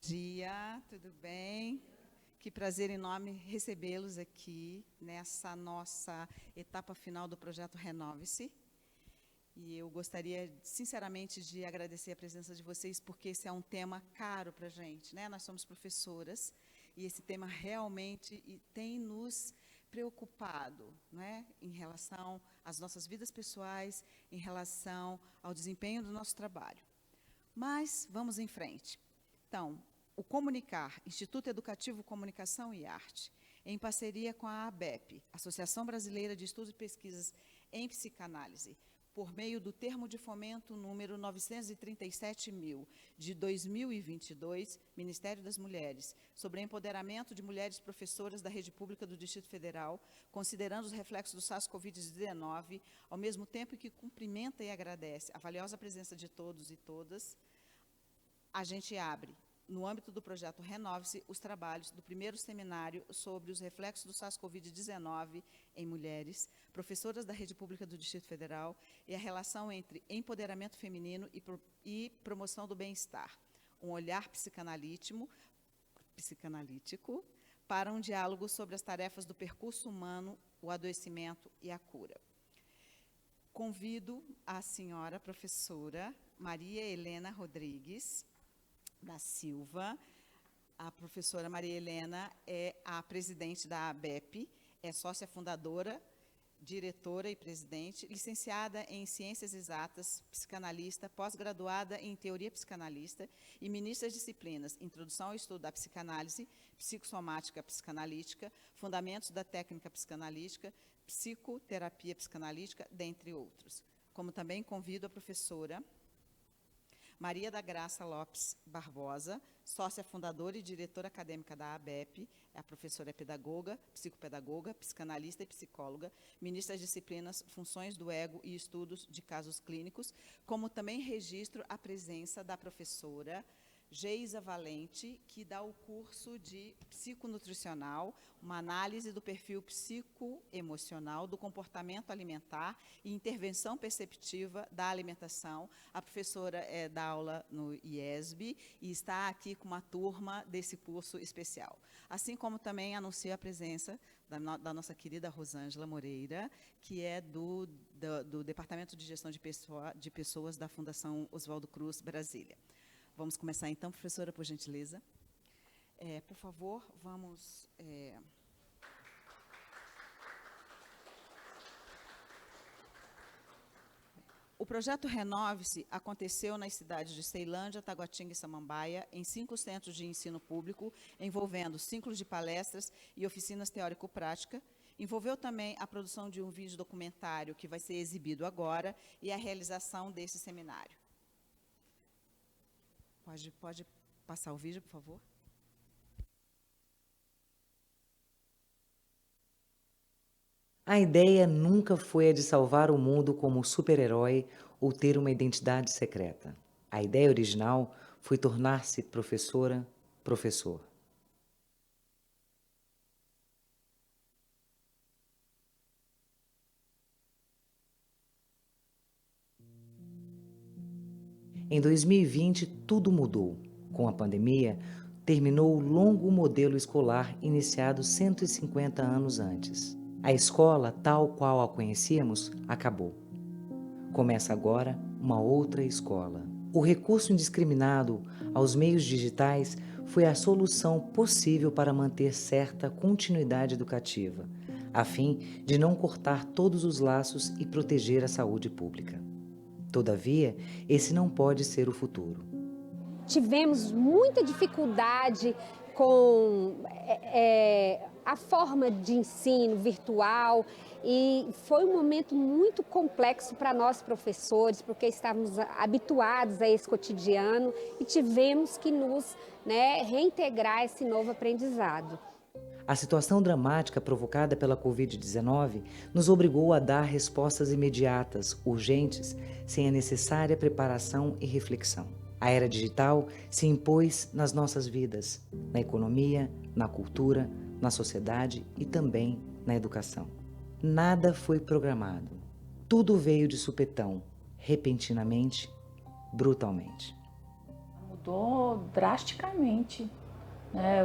Dia, tudo bem? Que prazer enorme recebê-los aqui nessa nossa etapa final do projeto Renove-se. E eu gostaria, sinceramente, de agradecer a presença de vocês, porque esse é um tema caro para a gente, né? Nós somos professoras e esse tema realmente tem nos preocupado, né? Em relação às nossas vidas pessoais, em relação ao desempenho do nosso trabalho. Mas vamos em frente. Então, o Comunicar, Instituto Educativo Comunicação e Arte, em parceria com a ABEP, Associação Brasileira de Estudos e Pesquisas em Psicanálise, por meio do termo de fomento número 937.000, de 2022, Ministério das Mulheres, sobre empoderamento de mulheres professoras da rede pública do Distrito Federal, considerando os reflexos do SARS-CoV-19, ao mesmo tempo que cumprimenta e agradece a valiosa presença de todos e todas, a gente abre, no âmbito do projeto Renove-se, os trabalhos do primeiro seminário sobre os reflexos do SARS-CoV-19 em mulheres, professoras da rede pública do Distrito Federal, e a relação entre empoderamento feminino e promoção do bem-estar, um olhar psicanalítico para um diálogo sobre as tarefas do percurso humano, o adoecimento e a cura. Convido a senhora professora Maria Helena Rodrigues da Silva. A professora Maria Helena é a presidente da ABEP, é sócia fundadora, diretora e presidente, licenciada em Ciências Exatas, psicanalista, pós-graduada em Teoria Psicanalista e ministra as disciplinas Introdução ao Estudo da Psicanálise, Psicossomática Psicanalítica, Fundamentos da Técnica Psicanalítica, Psicoterapia Psicanalítica, dentre outros. Como também convido a professora Maria da Graça Lopes Barbosa, sócia fundadora e diretora acadêmica da ABEP, é a professora pedagoga, psicopedagoga, psicanalista e psicóloga, ministra das disciplinas Funções do Ego e Estudos de Casos Clínicos, como também registro a presença da professora Geisa Valente, que dá o curso de psiconutricional, uma análise do perfil psicoemocional do comportamento alimentar e intervenção perceptiva da alimentação. A professora dá aula no IESB e está aqui com uma turma desse curso especial. Assim como também anuncio a presença da nossa querida Rosângela Moreira, que é do Departamento de Gestão de Pessoas da Fundação Oswaldo Cruz, Brasília. Vamos começar então, professora, por gentileza. Por favor, vamos... O projeto Renove-se aconteceu nas cidades de Ceilândia, Taguatinga e Samambaia, em 5 centros de ensino público, envolvendo ciclos de palestras e oficinas teórico-prática. Envolveu também a produção de um vídeo documentário que vai ser exibido agora e a realização desse seminário. Pode passar o vídeo, por favor? A ideia nunca foi a de salvar o mundo como super-herói ou ter uma identidade secreta. A ideia original foi tornar-se professora, professor. Em 2020, tudo mudou. Com a pandemia, terminou o longo modelo escolar iniciado 150 anos antes. A escola, tal qual a conhecíamos, acabou. Começa agora uma outra escola. O recurso indiscriminado aos meios digitais foi a solução possível para manter certa continuidade educativa, a fim de não cortar todos os laços e proteger a saúde pública. Todavia, esse não pode ser o futuro. Tivemos muita dificuldade com a forma de ensino virtual e foi um momento muito complexo para nós professores, porque estávamos habituados a esse cotidiano e tivemos que nos reintegrar esse novo aprendizado. A situação dramática provocada pela Covid-19 nos obrigou a dar respostas imediatas, urgentes, sem a necessária preparação e reflexão. A era digital se impôs nas nossas vidas, na economia, na cultura, na sociedade e também na educação. Nada foi programado. Tudo veio de supetão, repentinamente, brutalmente. Mudou drasticamente, né?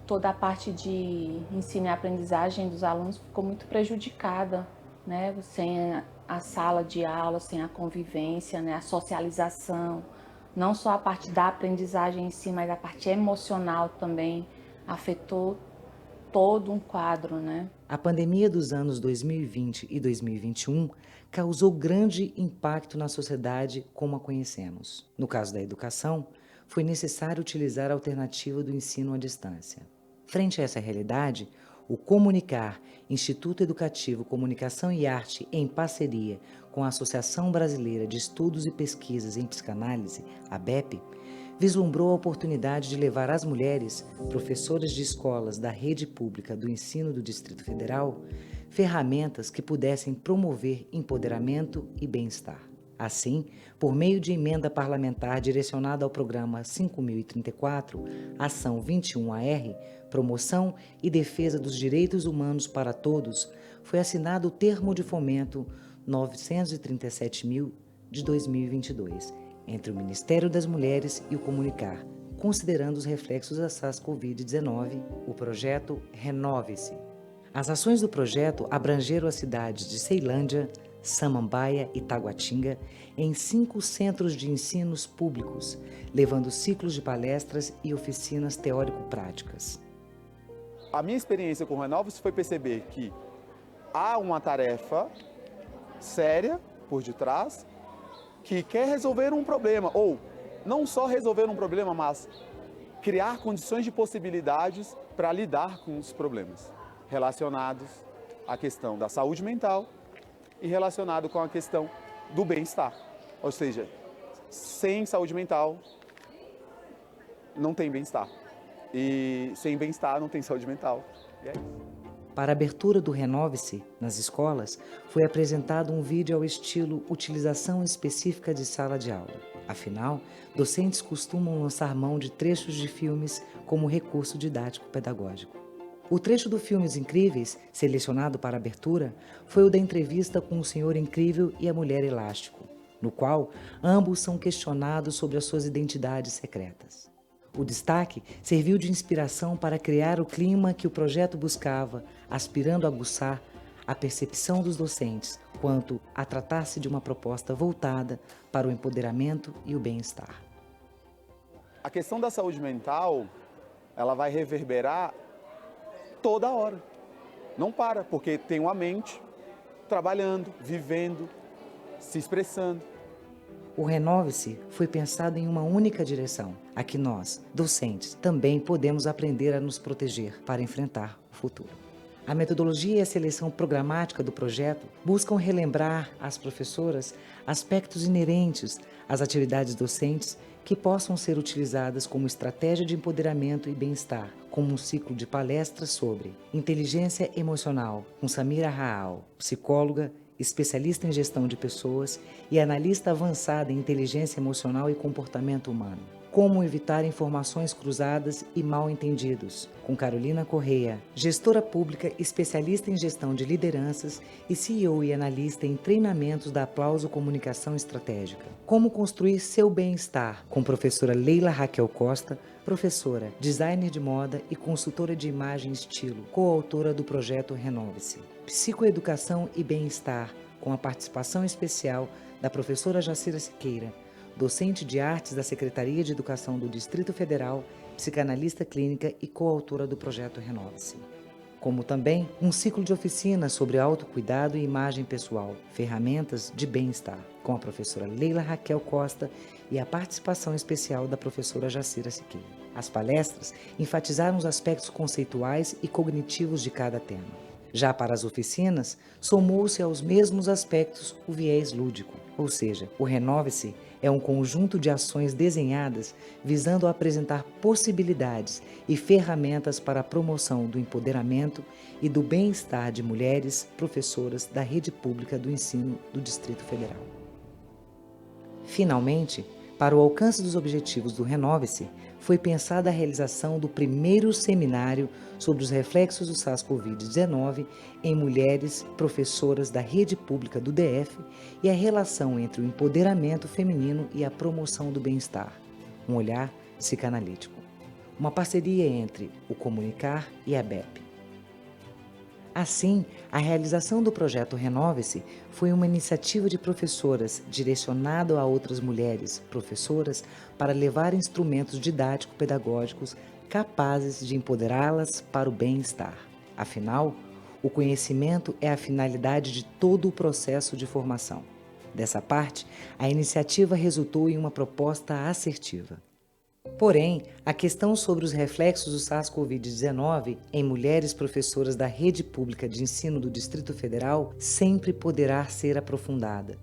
Toda a parte de ensino e aprendizagem dos alunos ficou muito prejudicada, né? Sem a sala de aula, sem a convivência, né? A socialização, não só a parte da aprendizagem em si, mas a parte emocional também afetou todo um quadro, né? A pandemia dos anos 2020 e 2021 causou grande impacto na sociedade como a conhecemos. No caso da educação, foi necessário utilizar a alternativa do ensino à distância. Frente a essa realidade, o Comunicar, Instituto Educativo Comunicação e Arte, em parceria com a Associação Brasileira de Estudos e Pesquisas em Psicanálise, ABEP, vislumbrou a oportunidade de levar às mulheres, professoras de escolas da rede pública do ensino do Distrito Federal, ferramentas que pudessem promover empoderamento e bem-estar. Assim, por meio de emenda parlamentar direcionada ao programa 5034, Ação 21AR, Promoção e Defesa dos Direitos Humanos para Todos, foi assinado o Termo de Fomento 937.000 de 2022, entre o Ministério das Mulheres e o Comunicar, considerando os reflexos da SARS-CoV-19, o projeto Renove-se. As ações do projeto abrangeram as cidades de Ceilândia, Samambaia e Taguatinga em 5 centros de ensinos públicos, levando ciclos de palestras e oficinas teórico-práticas. A minha experiência com o Renove-se foi perceber que há uma tarefa séria por detrás que quer resolver um problema, ou não só resolver um problema, mas criar condições de possibilidades para lidar com os problemas relacionados à questão da saúde mental e relacionado com a questão do bem-estar. Ou seja, sem saúde mental não tem bem-estar. E sem bem-estar não tem saúde mental. E é isso. Para a abertura do Renove-se nas escolas, foi apresentado um vídeo ao estilo utilização específica de sala de aula. Afinal, docentes costumam lançar mão de trechos de filmes como recurso didático-pedagógico. O trecho do Filmes Incríveis, selecionado para a abertura, foi o da entrevista com o Senhor Incrível e a Mulher Elástico, no qual ambos são questionados sobre as suas identidades secretas. O destaque serviu de inspiração para criar o clima que o projeto buscava, aspirando a aguçar a percepção dos docentes quanto a tratar-se de uma proposta voltada para o empoderamento e o bem-estar. A questão da saúde mental, ela vai reverberar toda hora. Não para, porque tem uma mente trabalhando, vivendo, se expressando. O Renove-se foi pensado em uma única direção, a que nós, docentes, também podemos aprender a nos proteger para enfrentar o futuro. A metodologia e a seleção programática do projeto buscam relembrar às professoras aspectos inerentes às atividades docentes que possam ser utilizadas como estratégia de empoderamento e bem-estar, como um ciclo de palestras sobre inteligência emocional, com Samira Raal, psicóloga, especialista em gestão de pessoas e analista avançada em inteligência emocional e comportamento humano. Como evitar informações cruzadas e mal-entendidos, com Carolina Correia, gestora pública especialista em gestão de lideranças e CEO e analista em treinamentos da Aplauso Comunicação Estratégica. Como construir seu bem-estar, com professora Leila Raquel Costa, professora, designer de moda e consultora de imagem e estilo, coautora do projeto Renove-se. Psicoeducação e bem-estar, com a participação especial da professora Jacira Siqueira, docente de artes da Secretaria de Educação do Distrito Federal, psicanalista clínica e coautora do projeto Renove-se. Como também um ciclo de oficinas sobre autocuidado e imagem pessoal, ferramentas de bem-estar, com a professora Leila Raquel Costa e a participação especial da professora Jacira Siqueira. As palestras enfatizaram os aspectos conceituais e cognitivos de cada tema. Já para as oficinas, somou-se aos mesmos aspectos o viés lúdico, ou seja, o Renove-se é um conjunto de ações desenhadas visando apresentar possibilidades e ferramentas para a promoção do empoderamento e do bem-estar de mulheres professoras da rede pública do ensino do Distrito Federal. Finalmente, para o alcance dos objetivos do Renove-se, foi pensada a realização do primeiro seminário sobre os reflexos do SARS-CoV-19 em mulheres professoras da rede pública do DF e a relação entre o empoderamento feminino e a promoção do bem-estar. um olhar psicanalítico. Uma parceria entre o Comunicar e a ABEP. Assim, a realização do projeto Renove-se foi uma iniciativa de professoras direcionada a outras mulheres professoras para levar instrumentos didático-pedagógicos capazes de empoderá-las para o bem-estar. Afinal, o conhecimento é a finalidade de todo o processo de formação. Dessa parte, a iniciativa resultou em uma proposta assertiva. Porém, a questão sobre os reflexos do SARS-CoV-19 em mulheres professoras da rede pública de ensino do Distrito Federal sempre poderá ser aprofundada.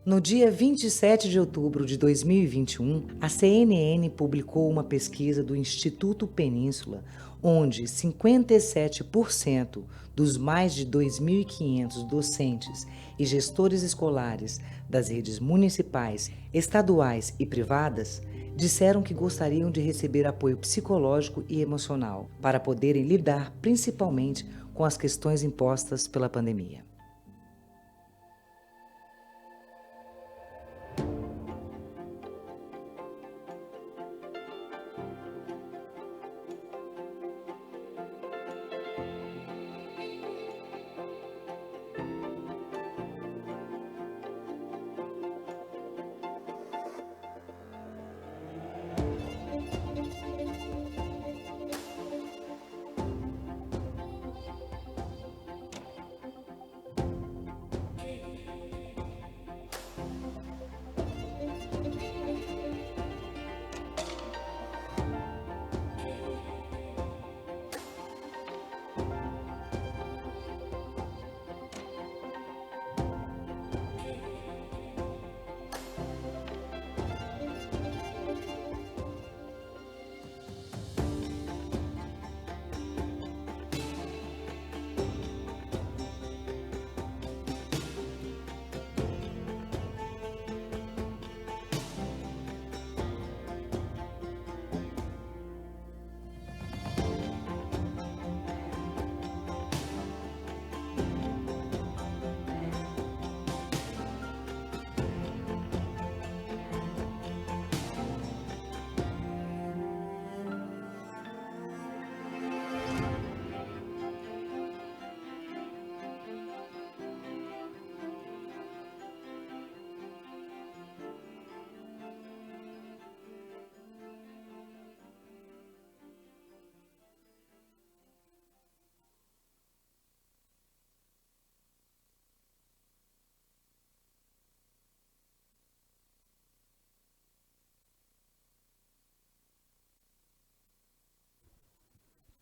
No dia 27 de outubro de 2021, a CNN publicou uma pesquisa do Instituto Península, onde 57% dos mais de 2.500 docentes e gestores escolares das redes municipais, estaduais e privadas disseram que gostariam de receber apoio psicológico e emocional para poderem lidar principalmente com as questões impostas pela pandemia.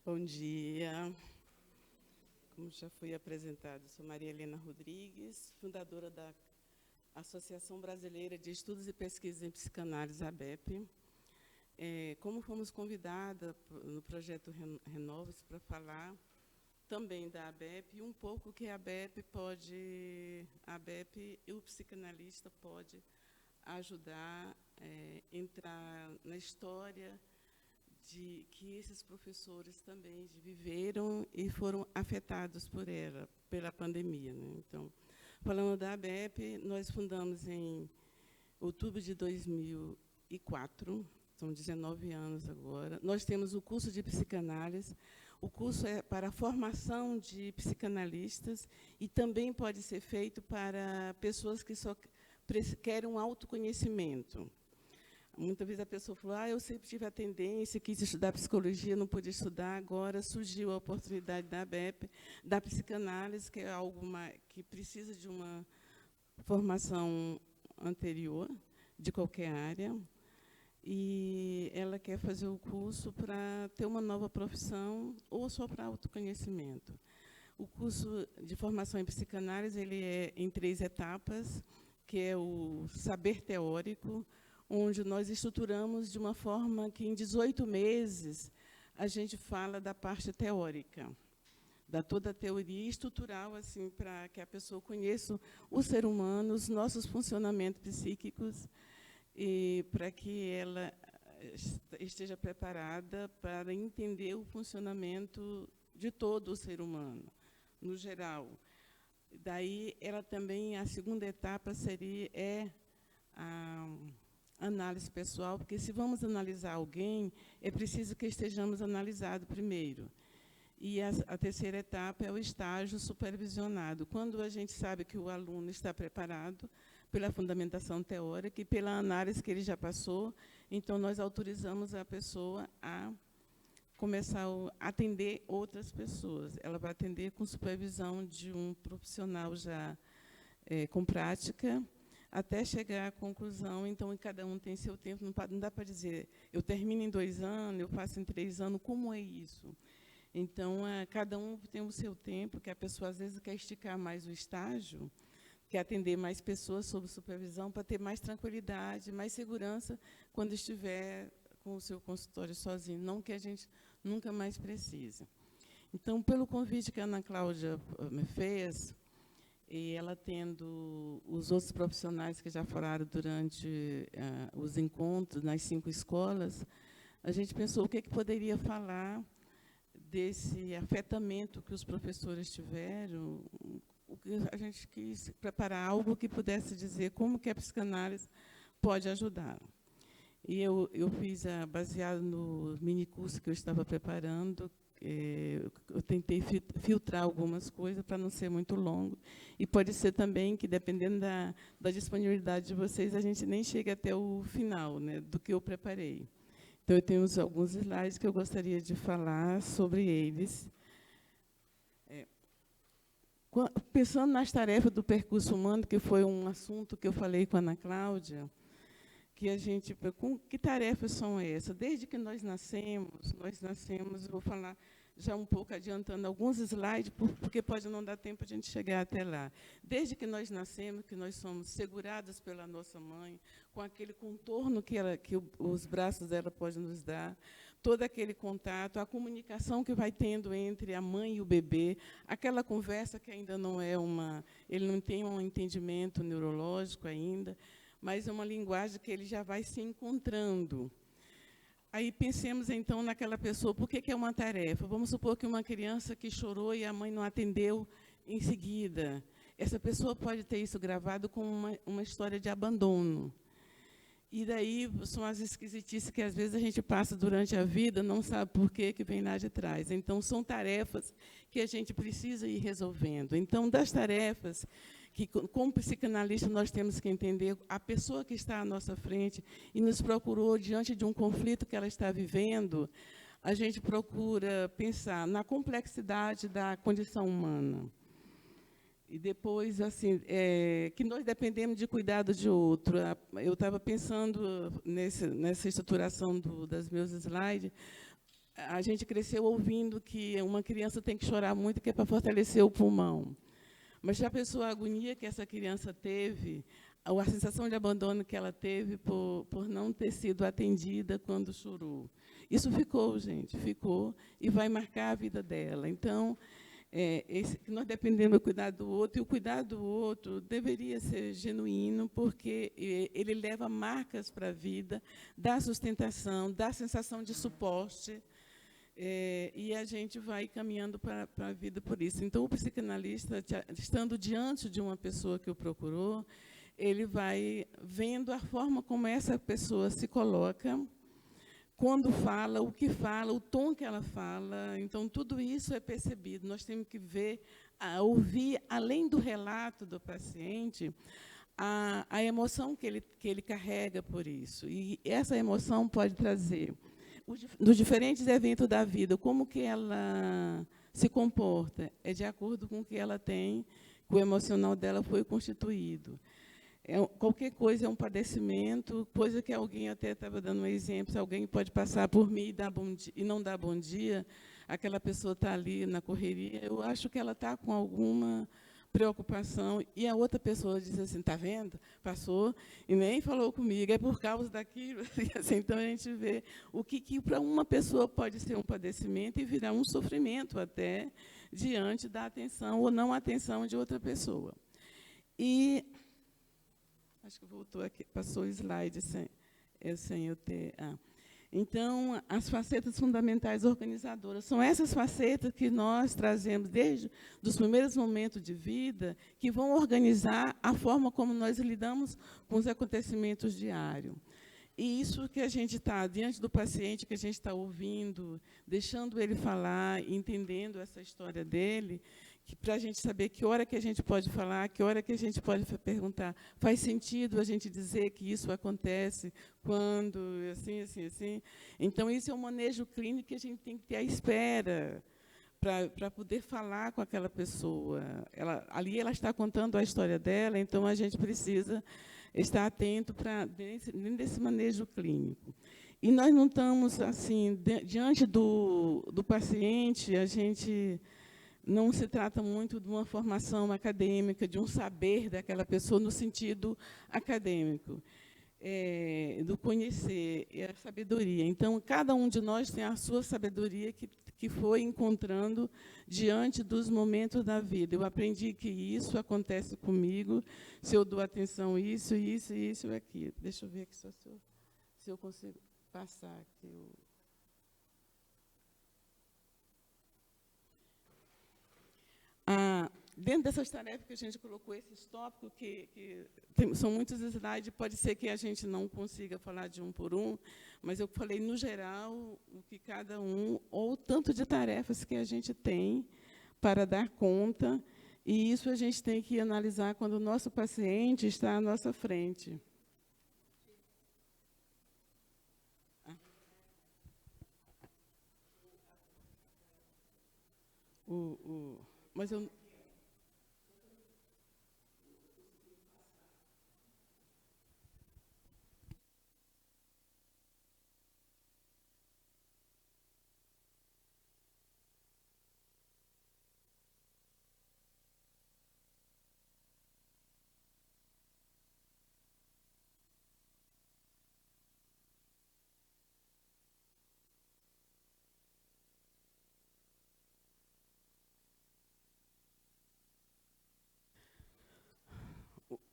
Bom dia. Como já foi apresentado, sou Maria Helena Rodrigues, fundadora da Associação Brasileira de Estudos e Pesquisas em Psicanálise, ABEP. Como fomos convidadas no projeto Renove-se para falar também da ABEP e um pouco que a ABEP e o psicanalista pode ajudar a entrar na história de que esses professores também viveram e foram afetados por ela, pela pandemia, né? Então, falando da ABEP, nós fundamos em outubro de 2004, são 19 anos agora. Nós temos o curso de psicanálise. O curso é para a formação de psicanalistas e também pode ser feito para pessoas que só querem um autoconhecimento. Muitas vezes a pessoa falou, eu sempre tive a tendência, quis estudar psicologia, não pude estudar, agora surgiu a oportunidade da ABEP, da psicanálise, que é algo que precisa de uma formação anterior, de qualquer área, e ela quer fazer o curso para ter uma nova profissão ou só para autoconhecimento. O curso de formação em psicanálise ele é em 3 etapas, que é o saber teórico, onde nós estruturamos de uma forma que, em 18 meses, a gente fala da parte teórica, da toda a teoria estrutural, assim, para que a pessoa conheça o ser humano, os nossos funcionamentos psíquicos, e para que ela esteja preparada para entender o funcionamento de todo o ser humano, no geral. Daí, ela também, a segunda etapa seria a análise pessoal, porque se vamos analisar alguém, é preciso que estejamos analisados primeiro. E a terceira etapa é o estágio supervisionado, quando a gente sabe que o aluno está preparado pela fundamentação teórica e pela análise que ele já passou, então nós autorizamos a pessoa a começar a atender outras pessoas. Ela vai atender com supervisão de um profissional já com prática, até chegar à conclusão. Então, cada um tem seu tempo, não dá para dizer, eu termino em 2 anos, eu faço em 3 anos, como é isso? Então, cada um tem o seu tempo, que a pessoa, às vezes, quer esticar mais o estágio, quer atender mais pessoas sob supervisão, para ter mais tranquilidade, mais segurança, quando estiver com o seu consultório sozinho, não que a gente nunca mais precise. Então, pelo convite que a Ana Cláudia me fez, e ela tendo os outros profissionais que já falaram durante os encontros nas 5 escolas, a gente pensou o que poderia falar desse afetamento que os professores tiveram. O que a gente quis preparar algo que pudesse dizer como que a psicanálise pode ajudar. E eu fiz, baseado no minicurso que eu estava preparando, eu tentei filtrar algumas coisas para não ser muito longo. E pode ser também que, dependendo da disponibilidade de vocês, a gente nem chegue até o final, né, do que eu preparei. Então, eu tenho alguns slides que eu gostaria de falar sobre eles. Pensando nas tarefas do percurso humano, que foi um assunto que eu falei com a Ana Cláudia, que a gente, que tarefas são essas? Desde que nós nascemos, eu vou falar já um pouco adiantando alguns slides, porque pode não dar tempo de a gente chegar até lá. Desde que nós nascemos, que nós somos seguradas pela nossa mãe, com aquele contorno que os braços dela podem nos dar, todo aquele contato, a comunicação que vai tendo entre a mãe e o bebê, aquela conversa que ainda não é ele não tem um entendimento neurológico ainda, mas é uma linguagem que ele já vai se encontrando. Aí pensemos, então, naquela pessoa. Por que é uma tarefa? Vamos supor que uma criança que chorou e a mãe não atendeu em seguida. Essa pessoa pode ter isso gravado como uma história de abandono. E daí são as esquisitices que, às vezes, a gente passa durante a vida, não sabe por que vem lá de trás. Então, são tarefas que a gente precisa ir resolvendo. Então, das tarefas que, como psicanalista, nós temos que entender a pessoa que está à nossa frente e nos procurou diante de um conflito que ela está vivendo, a gente procura pensar na complexidade da condição humana. E depois, assim, que nós dependemos de cuidado de outro. Eu estava pensando nessa estruturação das meus slides. A gente cresceu ouvindo que uma criança tem que chorar muito, que é para fortalecer o pulmão. Mas já pensou a agonia que essa criança teve, a sensação de abandono que ela teve por não ter sido atendida quando chorou. Isso ficou, gente, ficou, e vai marcar a vida dela. Então, nós dependemos do cuidado do outro, e o cuidado do outro deveria ser genuíno, porque ele leva marcas para a vida, dá sustentação, dá sensação de suporte, e a gente vai caminhando para a vida por isso. Então, o psicanalista, estando diante de uma pessoa que o procurou, ele vai vendo a forma como essa pessoa se coloca, quando fala, o tom que ela fala. Então, tudo isso é percebido. Nós temos que ouvir, além do relato do paciente, a emoção que ele carrega por isso. E essa emoção pode trazer, nos diferentes eventos da vida, como que ela se comporta, é de acordo com o que ela tem, que o emocional dela foi constituído. Qualquer coisa é um padecimento, coisa que alguém, até estava dando um exemplo, se alguém pode passar por mim e não dar bom dia, aquela pessoa está ali na correria, eu acho que ela está com alguma preocupação, e a outra pessoa diz assim, está vendo? Passou e nem falou comigo, é por causa daquilo. Assim, então, a gente vê o que para uma pessoa pode ser um padecimento e virar um sofrimento até diante da atenção ou não atenção de outra pessoa. E acho que voltou aqui, passou o slide sem eu ter. Então, as facetas fundamentais organizadoras são essas facetas que nós trazemos desde os primeiros momentos de vida, que vão organizar a forma como nós lidamos com os acontecimentos diários. E isso que a gente está diante do paciente, que a gente está ouvindo, deixando ele falar, entendendo essa história dele, para a gente saber que hora que a gente pode falar, que hora que a gente pode perguntar. Faz sentido a gente dizer que isso acontece quando, assim, assim, assim? Então, isso é um manejo clínico que a gente tem que ter à espera para poder falar com aquela pessoa. Ali ela está contando a história dela, então a gente precisa estar atento dentro desse manejo clínico. E nós não estamos, assim, diante do paciente, a gente não se trata muito de uma formação acadêmica, de um saber daquela pessoa no sentido acadêmico, do conhecer, e a sabedoria. Então, cada um de nós tem a sua sabedoria que foi encontrando diante dos momentos da vida. Eu aprendi que isso acontece comigo, se eu dou atenção a isso, isso, isso e aquilo. Deixa eu ver aqui se eu consigo passar aqui. Dentro dessas tarefas que a gente colocou esses tópicos, são muitos slides, pode ser que a gente não consiga falar de um por um, mas eu falei, no geral, o que cada um, ou o tanto de tarefas que a gente tem para dar conta, e isso a gente tem que analisar quando o nosso paciente está à nossa frente. Mas eu...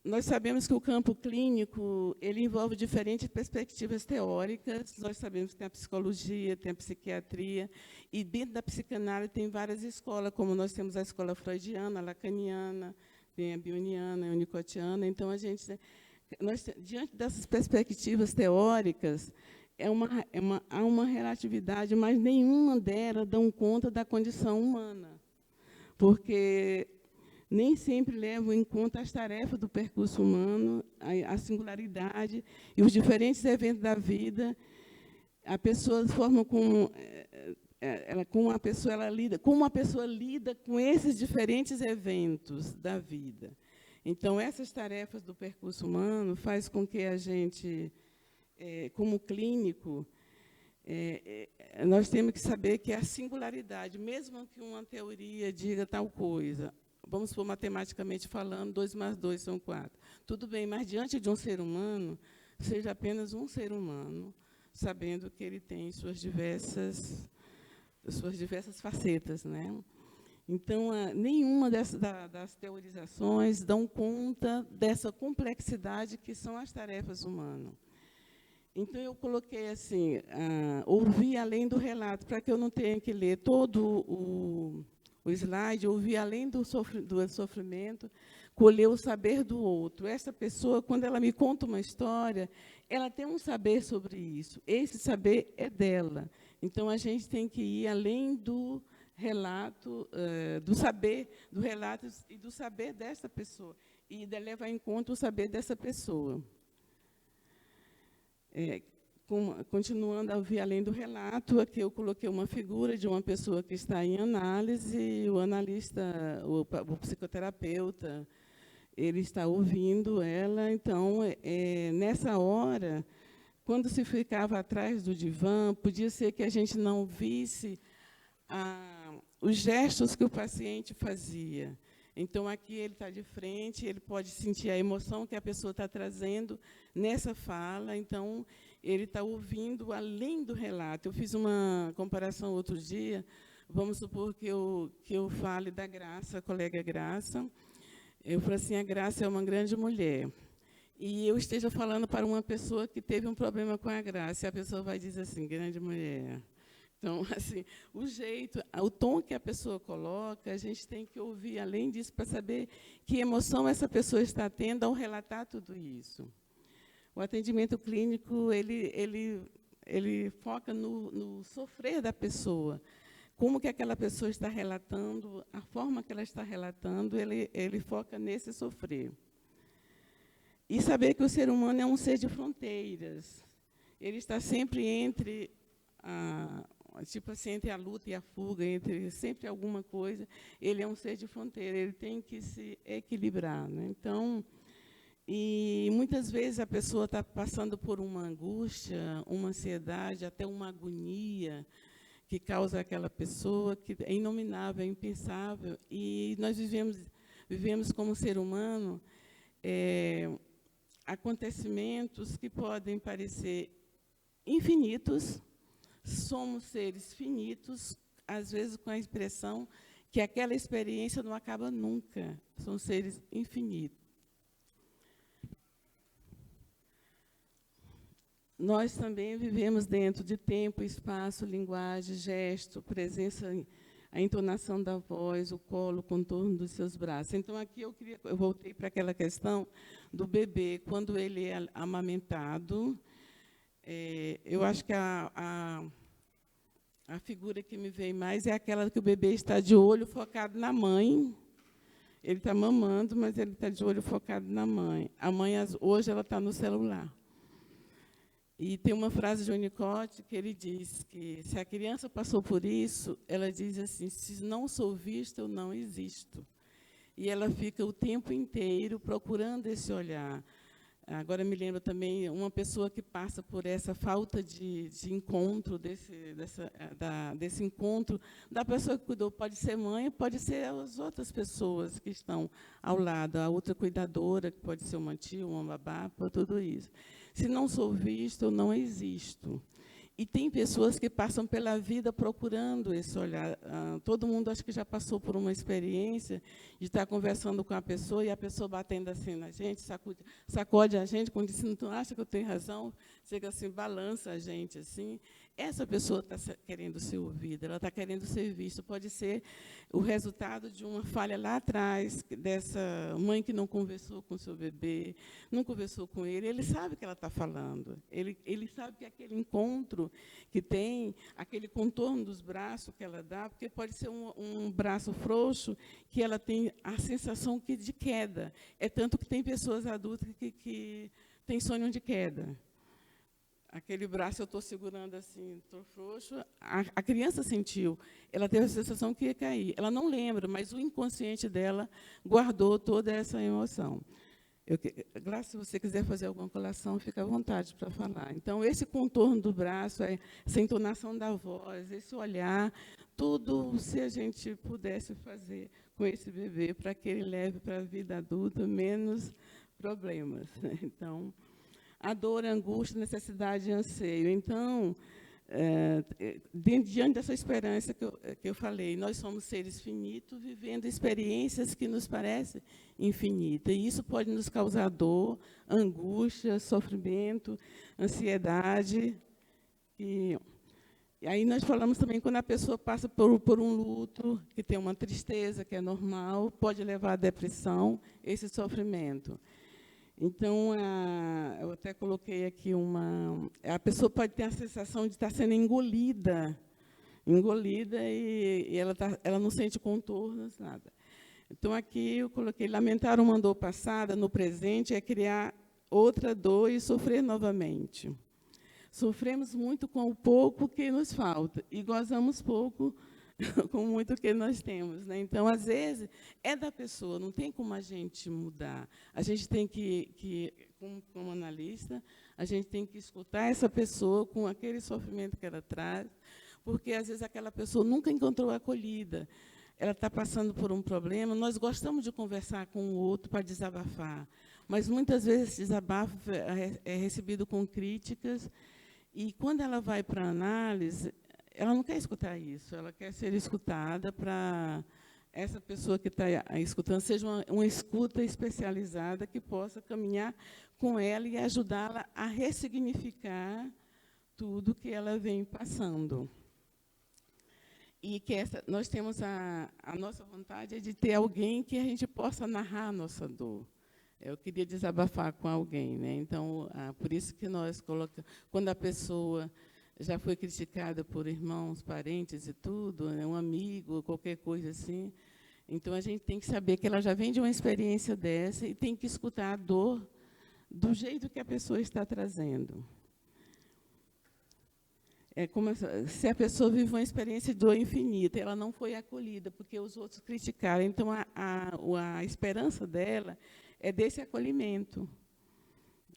Nós sabemos que o campo clínico ele envolve diferentes perspectivas teóricas. Nós sabemos que tem a psicologia, tem a psiquiatria, e dentro da psicanálise tem várias escolas, como nós temos a escola freudiana, a lacaniana, tem a bioniana, a unicotiana. Então, diante dessas perspectivas teóricas, há uma relatividade, mas nenhuma delas dão conta da condição humana, porque nem sempre levam em conta as tarefas do percurso humano, a singularidade e os diferentes eventos da vida. A pessoa forma como uma pessoa lida com esses diferentes eventos da vida. Então, essas tarefas do percurso humano faz com que a gente, como clínico, nós temos que saber que a singularidade, mesmo que uma teoria diga tal coisa, vamos supor, matematicamente falando, 2 mais 2 são 4. Tudo bem, mas diante de um ser humano, seja apenas um ser humano, sabendo que ele tem suas diversas facetas, né? Então, nenhuma das teorizações dão conta dessa complexidade que são as tarefas humanas. Então, eu coloquei assim, ouvir além do relato, para que eu não tenha que ler todo o slide, ouvir além do sofrimento, colher o saber do outro. Essa pessoa, quando ela me conta uma história, ela tem um saber sobre isso. Esse saber é dela. Então, a gente tem que ir além do relato, do saber do relato e do saber dessa pessoa, e de levar em conta o saber dessa pessoa. Continuando a ouvir além do relato, aqui eu coloquei uma figura de uma pessoa que está em análise, o analista, o psicoterapeuta, ele está ouvindo ela. Então, nessa hora, quando se ficava atrás do divã, podia ser que a gente não visse os gestos que o paciente fazia. Então, aqui ele está de frente, ele pode sentir a emoção que a pessoa está trazendo nessa fala. Então, ele está ouvindo além do relato. Eu fiz uma comparação outro dia. Vamos supor que eu fale da Graça, a colega Graça. Eu falei assim, a Graça é uma grande mulher. E eu esteja falando para uma pessoa que teve um problema com a Graça. E a pessoa vai dizer assim, grande mulher. Então, assim, o tom que a pessoa coloca, a gente tem que ouvir além disso para saber que emoção essa pessoa está tendo ao relatar tudo isso. O atendimento clínico, ele foca no sofrer da pessoa. Como que aquela pessoa está relatando, a forma que ela está relatando, ele foca nesse sofrer. E saber que o ser humano é um ser de fronteiras. Ele está sempre entre entre a luta e a fuga, entre sempre alguma coisa. Ele é um ser de fronteira, ele tem que se equilibrar, né? Então, e muitas vezes a pessoa está passando por uma angústia, uma ansiedade, até uma agonia que causa aquela pessoa, que é inominável, é impensável. E nós vivemos como ser humano acontecimentos que podem parecer infinitos. Somos seres finitos, às vezes com a expressão que aquela experiência não acaba nunca. São seres infinitos. Nós também vivemos dentro de tempo, espaço, linguagem, gesto, presença, a entonação da voz, o colo, o contorno dos seus braços. Então, aqui eu voltei para aquela questão do bebê, quando ele é amamentado. Eu acho que a figura que me veio mais é aquela que o bebê está de olho focado na mãe. Ele está mamando, mas ele está de olho focado na mãe. A mãe, hoje, ela está no celular. E tem uma frase de Winnicott que ele diz que, se a criança passou por isso, ela diz assim: se não sou vista, eu não existo. E ela fica o tempo inteiro procurando esse olhar. Agora, me lembro também uma pessoa que passa por essa falta de encontro, desse encontro da pessoa que cuidou. Pode ser mãe, pode ser as outras pessoas que estão ao lado, a outra cuidadora, que pode ser uma tia, uma babá, por tudo isso. Se não sou visto, eu não existo. E tem pessoas que passam pela vida procurando esse olhar. Todo mundo, acho que já passou por uma experiência de estar conversando com a pessoa e a pessoa batendo assim na gente, sacode a gente, quando diz, não acha que eu tenho razão, chega assim, balança a gente. Assim. Essa pessoa está querendo ser ouvida, ela está querendo ser vista. Pode ser o resultado de uma falha lá atrás, dessa mãe que não conversou com o seu bebê, não conversou com ele. Ele sabe o que ela está falando. Ele sabe que aquele encontro que tem, aquele contorno dos braços que ela dá, porque pode ser um braço frouxo, que ela tem a sensação de queda. É tanto que tem pessoas adultas que têm sonho de queda. Aquele braço eu estou segurando assim, estou frouxo. A criança sentiu, ela teve a sensação que ia cair. Ela não lembra, mas o inconsciente dela guardou toda essa emoção. Glácia, se você quiser fazer alguma colação, fica à vontade para falar. Então, esse contorno do braço, essa entonação da voz, esse olhar, tudo, se a gente pudesse fazer com esse bebê, para que ele leve para a vida adulta menos problemas. Então, a dor, a angústia, a necessidade e anseio. Então, diante dessa esperança que eu falei, nós somos seres finitos, vivendo experiências que nos parecem infinitas. E isso pode nos causar dor, angústia, sofrimento, ansiedade. E aí nós falamos também quando a pessoa passa por um luto, que tem uma tristeza, que é normal, pode levar à depressão, esse sofrimento. Então, eu até coloquei aqui a pessoa pode ter a sensação de estar sendo engolida e ela não sente contornos, nada. Então, aqui eu coloquei, lamentar uma dor passada, no presente, é criar outra dor e sofrer novamente. Sofremos muito com o pouco que nos falta e gozamos pouco com muito que nós temos, né? Então, às vezes, é da pessoa, não tem como a gente mudar. A gente tem que como analista, a gente tem que escutar essa pessoa com aquele sofrimento que ela traz, porque, às vezes, aquela pessoa nunca encontrou acolhida. Ela está passando por um problema, nós gostamos de conversar com o outro para desabafar, mas, muitas vezes, esse desabafo é recebido com críticas, e, quando ela vai para a análise, ela não quer escutar isso, ela quer ser escutada para essa pessoa que está escutando seja uma escuta especializada que possa caminhar com ela e ajudá-la a ressignificar tudo que ela vem passando. E que nós temos a nossa vontade é de ter alguém que a gente possa narrar a nossa dor. Eu queria desabafar com alguém, né? Então, por isso que nós colocamos, quando a pessoa já foi criticada por irmãos, parentes e tudo, né, um amigo, qualquer coisa assim, então a gente tem que saber que ela já vem de uma experiência dessa e tem que escutar a dor do jeito que a pessoa está trazendo. É como se a pessoa vive uma experiência de dor infinita, ela não foi acolhida, porque os outros criticaram. Então, a esperança dela é desse acolhimento.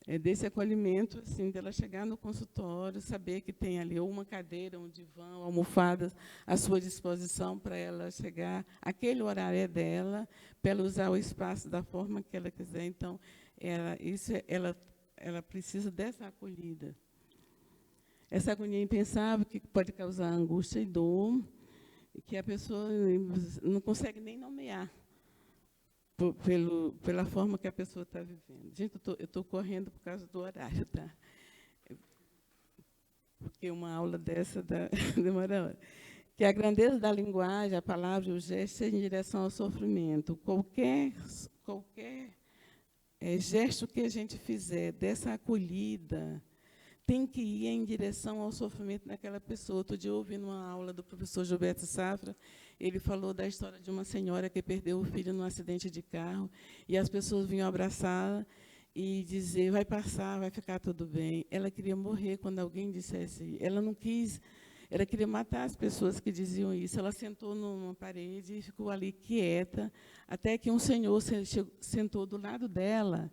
É desse acolhimento, assim, dela chegar no consultório, saber que tem ali ou uma cadeira, um divã, almofadas à sua disposição para ela chegar. Aquele horário é dela, para ela usar o espaço da forma que ela quiser. Então, ela precisa dessa acolhida. Essa agonia impensável que pode causar angústia e dor, que a pessoa não consegue nem nomear, pela forma que a pessoa está vivendo. Gente, eu estou correndo por causa do horário, tá? Porque uma aula dessa demora hora. Que a grandeza da linguagem, a palavra e o gesto seja em direção ao sofrimento. Qualquer gesto que a gente fizer dessa acolhida tem que ir em direção ao sofrimento daquela pessoa. Outro dia, ouvindo uma aula do professor Gilberto Safra, ele falou da história de uma senhora que perdeu o filho num acidente de carro, e as pessoas vinham abraçá-la e dizer, vai passar, vai ficar tudo bem. Ela queria morrer quando alguém dissesse. Ela não quis, ela queria matar as pessoas que diziam isso. Ela sentou numa parede e ficou ali quieta, até que um senhor sentou do lado dela.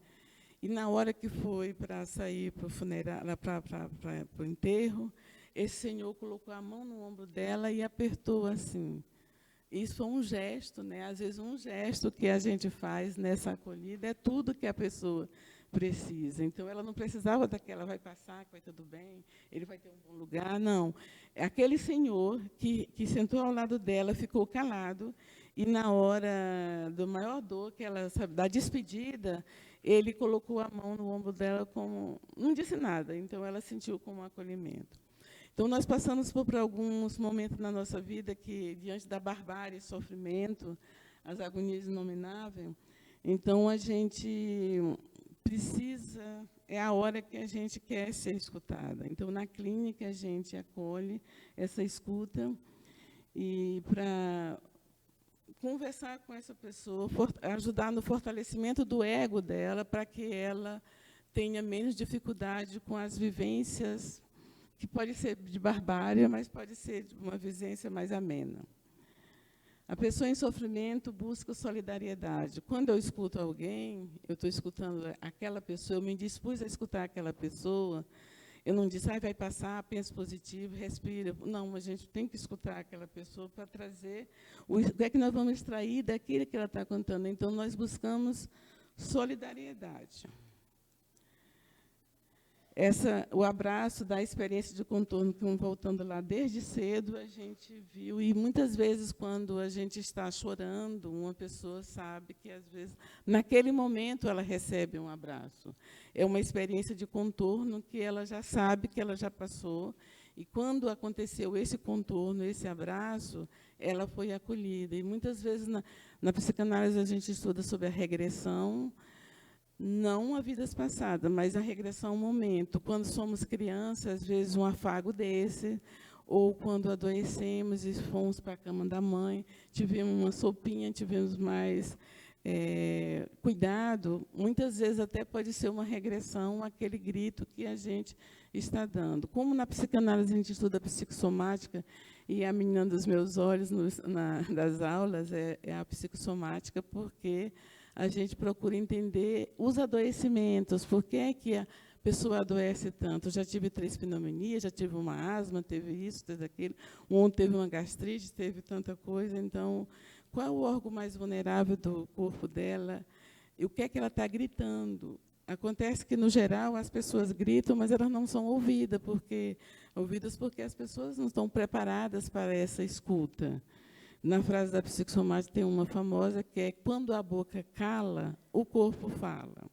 E, na hora que foi para sair para o funeral, para o enterro, esse senhor colocou a mão no ombro dela e apertou assim. Isso foi um gesto, né? Às vezes, um gesto que a gente faz nessa acolhida é tudo que a pessoa precisa. Então, ela não precisava daquela, vai passar, vai tudo bem, ele vai ter um bom lugar. Não. Aquele senhor que sentou ao lado dela, ficou calado, e, na hora do maior dor, que ela sabe, da despedida, ele colocou a mão no ombro dela, como não disse nada, então ela sentiu como um acolhimento. Então, nós passamos por alguns momentos na nossa vida que, diante da barbárie e sofrimento, as agonias inomináveis, então a gente precisa, é a hora que a gente quer ser escutada. Então, na clínica, a gente acolhe essa escuta e para conversar com essa pessoa, ajudar no fortalecimento do ego dela, para que ela tenha menos dificuldade com as vivências, que pode ser de barbárie, mas pode ser de uma vivência mais amena. A pessoa em sofrimento busca solidariedade. Quando eu escuto alguém, eu estou escutando aquela pessoa, eu me dispus a escutar aquela pessoa, eu não disse, vai passar, pensa positivo, respira. Não, a gente tem que escutar aquela pessoa para trazer o que é que nós vamos extrair daquilo que ela está contando. Então, nós buscamos solidariedade. O abraço da experiência de contorno, voltando lá desde cedo, a gente viu, e muitas vezes, quando a gente está chorando, uma pessoa sabe que, às vezes, naquele momento, ela recebe um abraço. É uma experiência de contorno que ela já sabe, que ela já passou, e, quando aconteceu esse contorno, esse abraço, ela foi acolhida. E, muitas vezes, na psicanálise, a gente estuda sobre a regressão, não a vidas passadas, mas a regressão ao momento. Quando somos crianças, às vezes, um afago desse, ou quando adoecemos e fomos para a cama da mãe, tivemos uma sopinha, tivemos mais cuidado, muitas vezes até pode ser uma regressão àquele grito que a gente está dando. Como na psicanálise a gente estuda a psicossomática, e a menina dos meus olhos das aulas é a psicossomática, porque a gente procura entender os adoecimentos, por que é que a pessoa adoece tanto. Eu já tive 3 pneumonias, já tive uma asma, teve isso, teve aquilo, ontem teve uma gastrite, teve tanta coisa. Então, qual é o órgão mais vulnerável do corpo dela? E o que é que ela está gritando? Acontece que, no geral, as pessoas gritam, mas elas não são ouvidas porque as pessoas não estão preparadas para essa escuta. Na frase da psicossomática tem uma famosa que é: quando a boca cala, o corpo fala.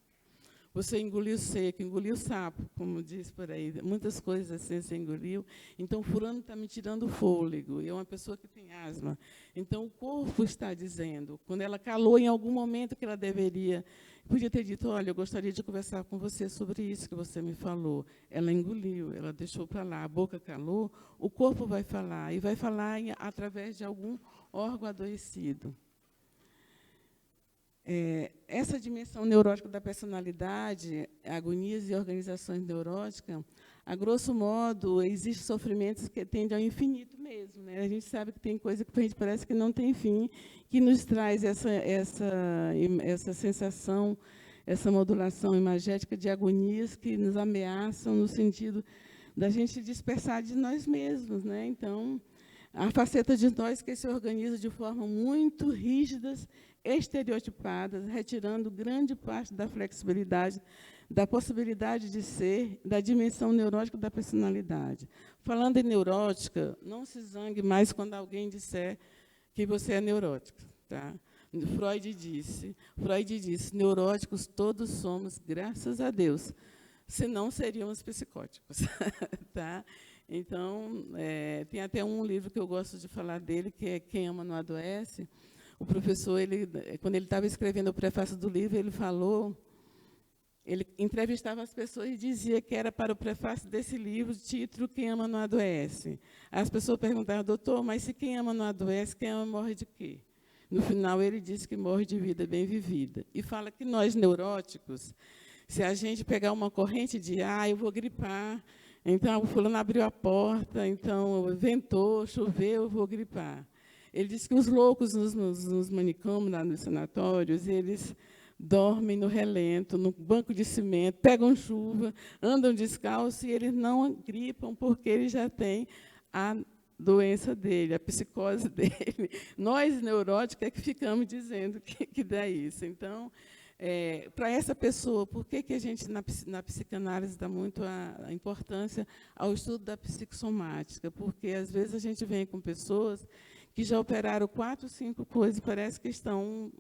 Você engoliu seco, engoliu sapo, como diz por aí, muitas coisas assim você engoliu. Então, fulano está me tirando o fôlego, e é uma pessoa que tem asma. Então, o corpo está dizendo, quando ela calou em algum momento que ela deveria, podia ter dito, olha, eu gostaria de conversar com você sobre isso que você me falou. Ela engoliu, ela deixou para lá, a boca calou, o corpo vai falar, e vai falar através de algum órgão adoecido. Essa dimensão neurótica da personalidade, agonias e organizações neuróticas, a grosso modo, existem sofrimentos que tendem ao infinito mesmo. Né? A gente sabe que tem coisa que a gente parece que não tem fim, que nos traz essa sensação, essa modulação imagética de agonias que nos ameaçam no sentido da gente dispersar de nós mesmos. Né? Então, a faceta de nós que se organiza de forma muito rígidas, estereotipadas, retirando grande parte da flexibilidade, da possibilidade de ser, da dimensão neurótica da personalidade. Falando em neurótica, não se zangue mais quando alguém disser que você é neurótico. Tá? Freud disse, neuróticos todos somos, graças a Deus, senão seríamos psicóticos. Tá? Então, tem até um livro que eu gosto de falar dele, que é Quem Ama Não Adoece. O professor, quando ele estava escrevendo o prefácio do livro, ele entrevistava as pessoas e dizia que era para o prefácio desse livro, título Quem Ama Não Adoece. As pessoas perguntavam, doutor, mas se quem ama não adoece, quem ama morre de quê? No final, ele disse que morre de vida bem vivida. E fala que nós, neuróticos, se a gente pegar uma corrente de, eu vou gripar, então o fulano abriu a porta, então ventou, choveu, eu vou gripar. Ele diz que os loucos nos manicômios, nos sanatórios, eles dormem no relento, no banco de cimento, pegam chuva, andam descalços e eles não gripam porque eles já têm a doença dele, a psicose dele. Nós, neuróticos, é que ficamos dizendo que dá isso. Então, para essa pessoa, por que a gente, na psicanálise, dá muito a importância ao estudo da psicossomática? Porque, às vezes, a gente vem com pessoas que já operaram 4, 5 coisas, parece que estão,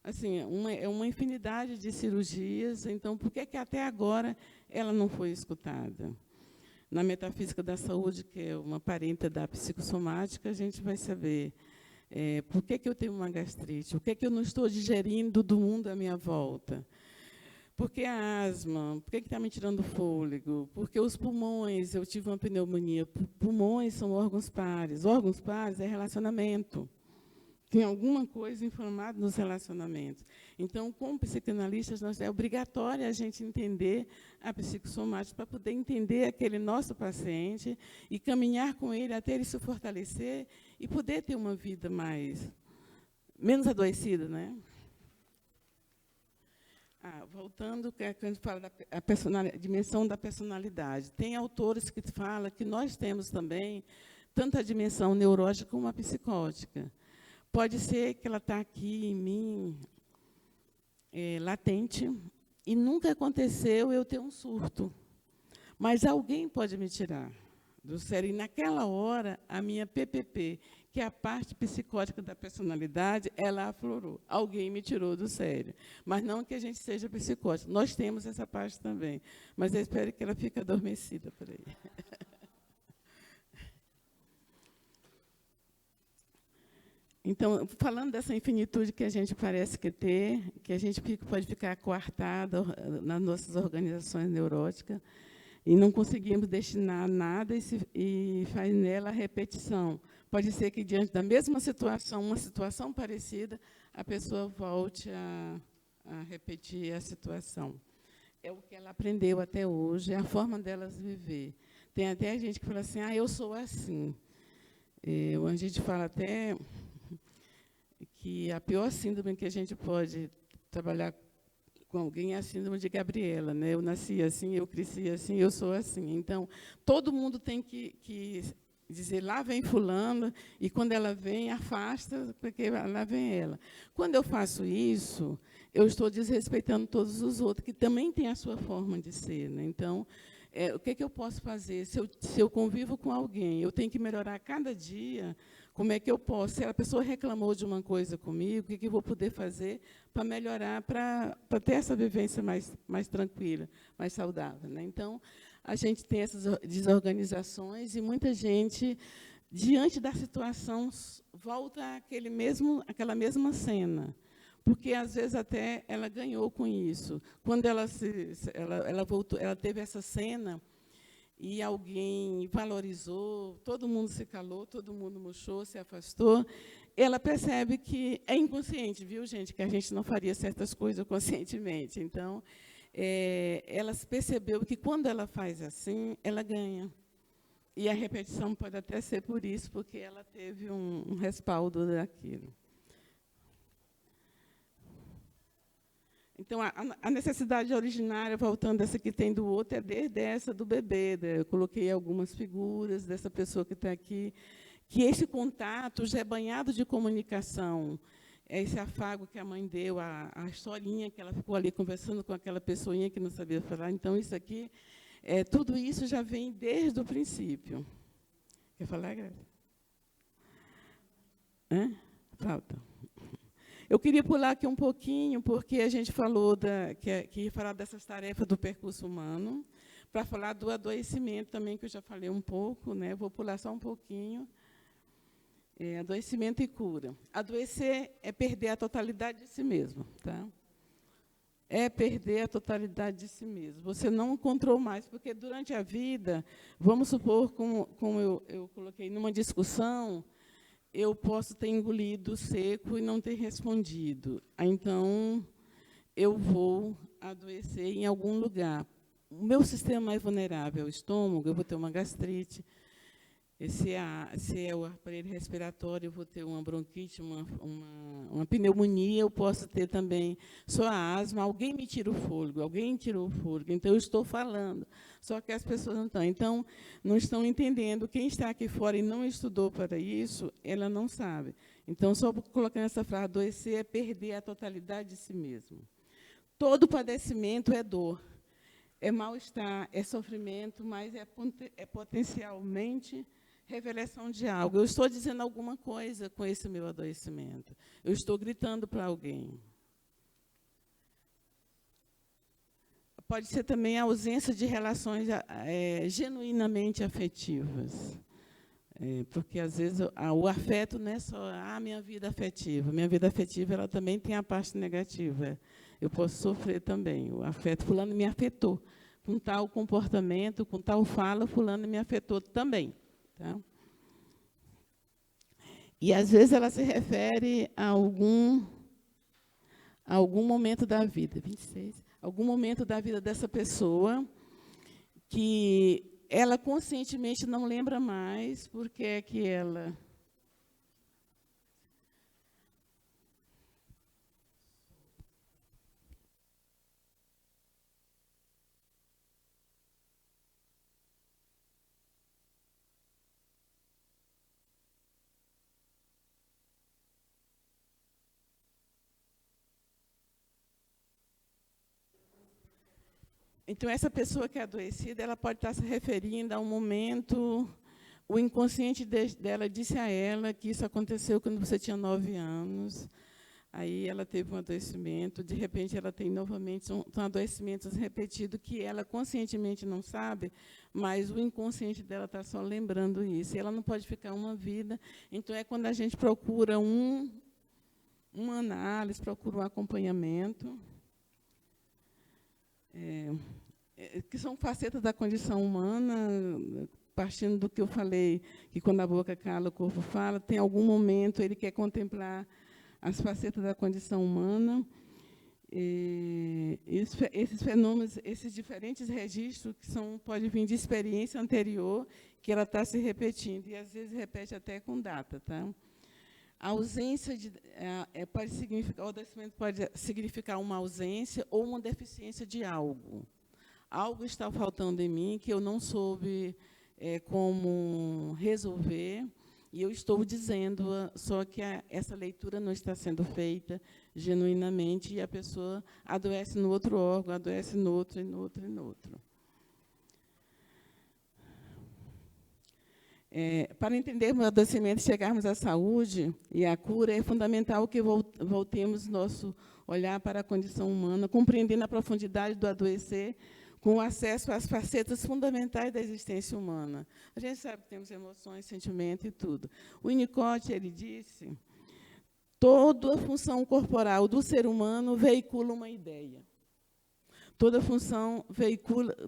assim, uma infinidade de cirurgias. Então, por que até agora ela não foi escutada? Na metafísica da saúde, que é uma parente da psicossomática, a gente vai saber por que eu tenho uma gastrite, o que eu não estou digerindo do mundo à minha volta. Por que a asma? Por que está me tirando fôlego? Porque os pulmões, eu tive uma pneumonia. Pulmões são órgãos pares. Órgãos pares é relacionamento. Tem alguma coisa inflamada nos relacionamentos. Então, como psicanalistas, é obrigatório a gente entender a psicossomática para poder entender aquele nosso paciente e caminhar com ele até ele se fortalecer e poder ter uma vida menos adoecida, né? Voltando, quando a gente fala da dimensão da personalidade, tem autores que falam que nós temos também tanto a dimensão neurótica como a psicótica. Pode ser que ela está aqui em mim, latente, e nunca aconteceu eu ter um surto. Mas alguém pode me tirar do sério. E, naquela hora, a minha PPP, que é a parte psicótica da personalidade, ela aflorou. Alguém me tirou do sério. Mas não que a gente seja psicótico. Nós temos essa parte também. Mas eu espero que ela fique adormecida por aí. Então, falando dessa infinitude que a gente parece ter, que a gente pode ficar coartado nas nossas organizações neuróticas, e não conseguimos destinar nada e faz nela a repetição. Pode ser que, diante da mesma situação, uma situação parecida, a pessoa volte a repetir a situação. É o que ela aprendeu até hoje, é a forma delas viver. Tem até gente que fala assim, eu sou assim. A gente fala até que a pior síndrome que a gente pode trabalhar com alguém é a síndrome de Gabriela, né? Eu nasci assim, eu cresci assim, eu sou assim. Então, todo mundo tem que dizer, lá vem fulano, e quando ela vem, afasta, porque lá vem ela. Quando eu faço isso, eu estou desrespeitando todos os outros, que também têm a sua forma de ser. Né? Então, o que eu posso fazer? Se eu convivo com alguém, eu tenho que melhorar cada dia como é que eu posso, se a pessoa reclamou de uma coisa comigo, o que eu vou poder fazer para melhorar, para ter essa vivência mais tranquila, mais saudável, né? Então, a gente tem essas desorganizações e muita gente, diante da situação, volta àquela mesma cena, porque, às vezes, até ela ganhou com isso. Quando ela voltou, ela teve essa cena e alguém valorizou, todo mundo se calou, todo mundo murchou, se afastou, ela percebe que é inconsciente, viu, gente, que a gente não faria certas coisas conscientemente. Então, ela percebeu que, quando ela faz assim, ela ganha. E a repetição pode até ser por isso, porque ela teve um respaldo daquilo. Então, a necessidade originária, voltando essa que tem do outro, é desde essa do bebê. Eu coloquei algumas figuras dessa pessoa que está aqui, que esse contato já é banhado de comunicação. É esse afago que a mãe deu, a historinha que ela ficou ali conversando com aquela pessoinha que não sabia falar. Então, isso aqui, tudo isso já vem desde o princípio. Quer falar, Graça? Falta. Eu queria pular aqui um pouquinho, porque a gente falou que ia falar dessas tarefas do percurso humano, para falar do adoecimento também, que eu já falei um pouco, né? Vou pular só um pouquinho. Adoecimento e cura. Adoecer é perder a totalidade de si mesmo, tá? É perder a totalidade de si mesmo. Você não encontrou mais, porque durante a vida, vamos supor, como eu coloquei numa discussão, eu posso ter engolido seco e não ter respondido. Então, eu vou adoecer em algum lugar. O meu sistema mais vulnerável é o estômago, eu vou ter uma gastrite. Se é o aparelho respiratório, eu vou ter uma bronquite, uma pneumonia, eu posso ter também só a asma, alguém me tira o fôlego, alguém tirou o fôlego, então eu estou falando, só que as pessoas não estão. Então, não estão entendendo. Quem está aqui fora e não estudou para isso, ela não sabe. Então, só colocando essa frase, adoecer é perder a totalidade de si mesmo. Todo padecimento é dor, é mal-estar, é sofrimento, mas é potencialmente revelação de algo. Eu estou dizendo alguma coisa com esse meu adoecimento. Eu estou gritando para alguém. Pode ser também a ausência de relações genuinamente afetivas. Porque, às vezes, o afeto não é só a minha vida afetiva. Minha vida afetiva ela também tem a parte negativa. Eu posso sofrer também. O afeto, fulano me afetou. Com tal comportamento, com tal fala, fulano me afetou também. Tá? E, às vezes, ela se refere a algum momento da vida, 26, algum momento da vida dessa pessoa que ela conscientemente não lembra mais porque é que ela... Então, essa pessoa que é adoecida, ela pode estar se referindo a um momento, o inconsciente dela disse a ela que isso aconteceu quando você tinha 9 anos, aí ela teve um adoecimento, de repente ela tem novamente são adoecimentos repetidos que ela conscientemente não sabe, mas o inconsciente dela está só lembrando isso, e ela não pode ficar uma vida. Então, é quando a gente procura uma análise, procura um acompanhamento, que são facetas da condição humana, partindo do que eu falei, que quando a boca cala, o corpo fala, tem algum momento ele quer contemplar as facetas da condição humana. Esses fenômenos, esses diferentes registros, que podem vir de experiência anterior, que ela está se repetindo, e, às vezes, repete até com data. Tá? A ausência pode significar, o adoecimento pode significar uma ausência ou uma deficiência de algo. Algo está faltando em mim que eu não soube como resolver, e eu estou dizendo, só que essa leitura não está sendo feita genuinamente, e a pessoa adoece no outro órgão, adoece no outro, e no outro, e no outro. Para entendermos o adoecimento e chegarmos à saúde e à cura, é fundamental que voltemos nosso olhar para a condição humana, compreendendo a profundidade do adoecer, com acesso às facetas fundamentais da existência humana. A gente sabe que temos emoções, sentimentos e tudo. O Winnicott, ele disse, toda a função corporal do ser humano veicula uma ideia. Toda função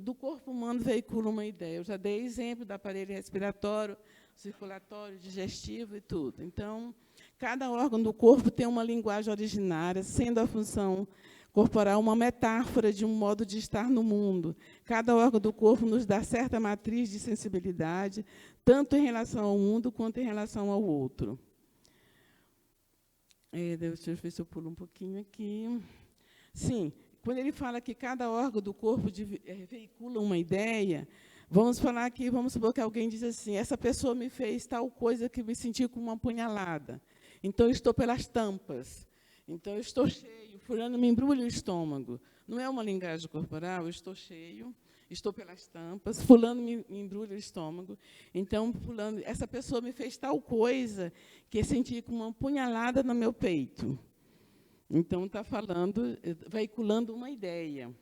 do corpo humano veicula uma ideia. Eu já dei exemplo do aparelho respiratório, circulatório, digestivo e tudo. Então, cada órgão do corpo tem uma linguagem originária, sendo a função corporal uma metáfora de um modo de estar no mundo. Cada órgão do corpo nos dá certa matriz de sensibilidade, tanto em relação ao mundo quanto em relação ao outro. Deixa eu ver se eu pulo um pouquinho aqui. Sim. Quando ele fala que cada órgão do corpo veicula uma ideia, vamos falar aqui, vamos supor que alguém diz assim, essa pessoa me fez tal coisa que me senti como uma punhalada. Então, eu estou pelas tampas. Então, eu estou cheio, fulano me embrulha o estômago. Não é uma linguagem corporal, eu estou cheio, estou pelas tampas, fulano me embrulha o estômago. Então, fulano, essa pessoa me fez tal coisa que eu senti como uma punhalada no meu peito. Então, está falando, veiculando uma ideia.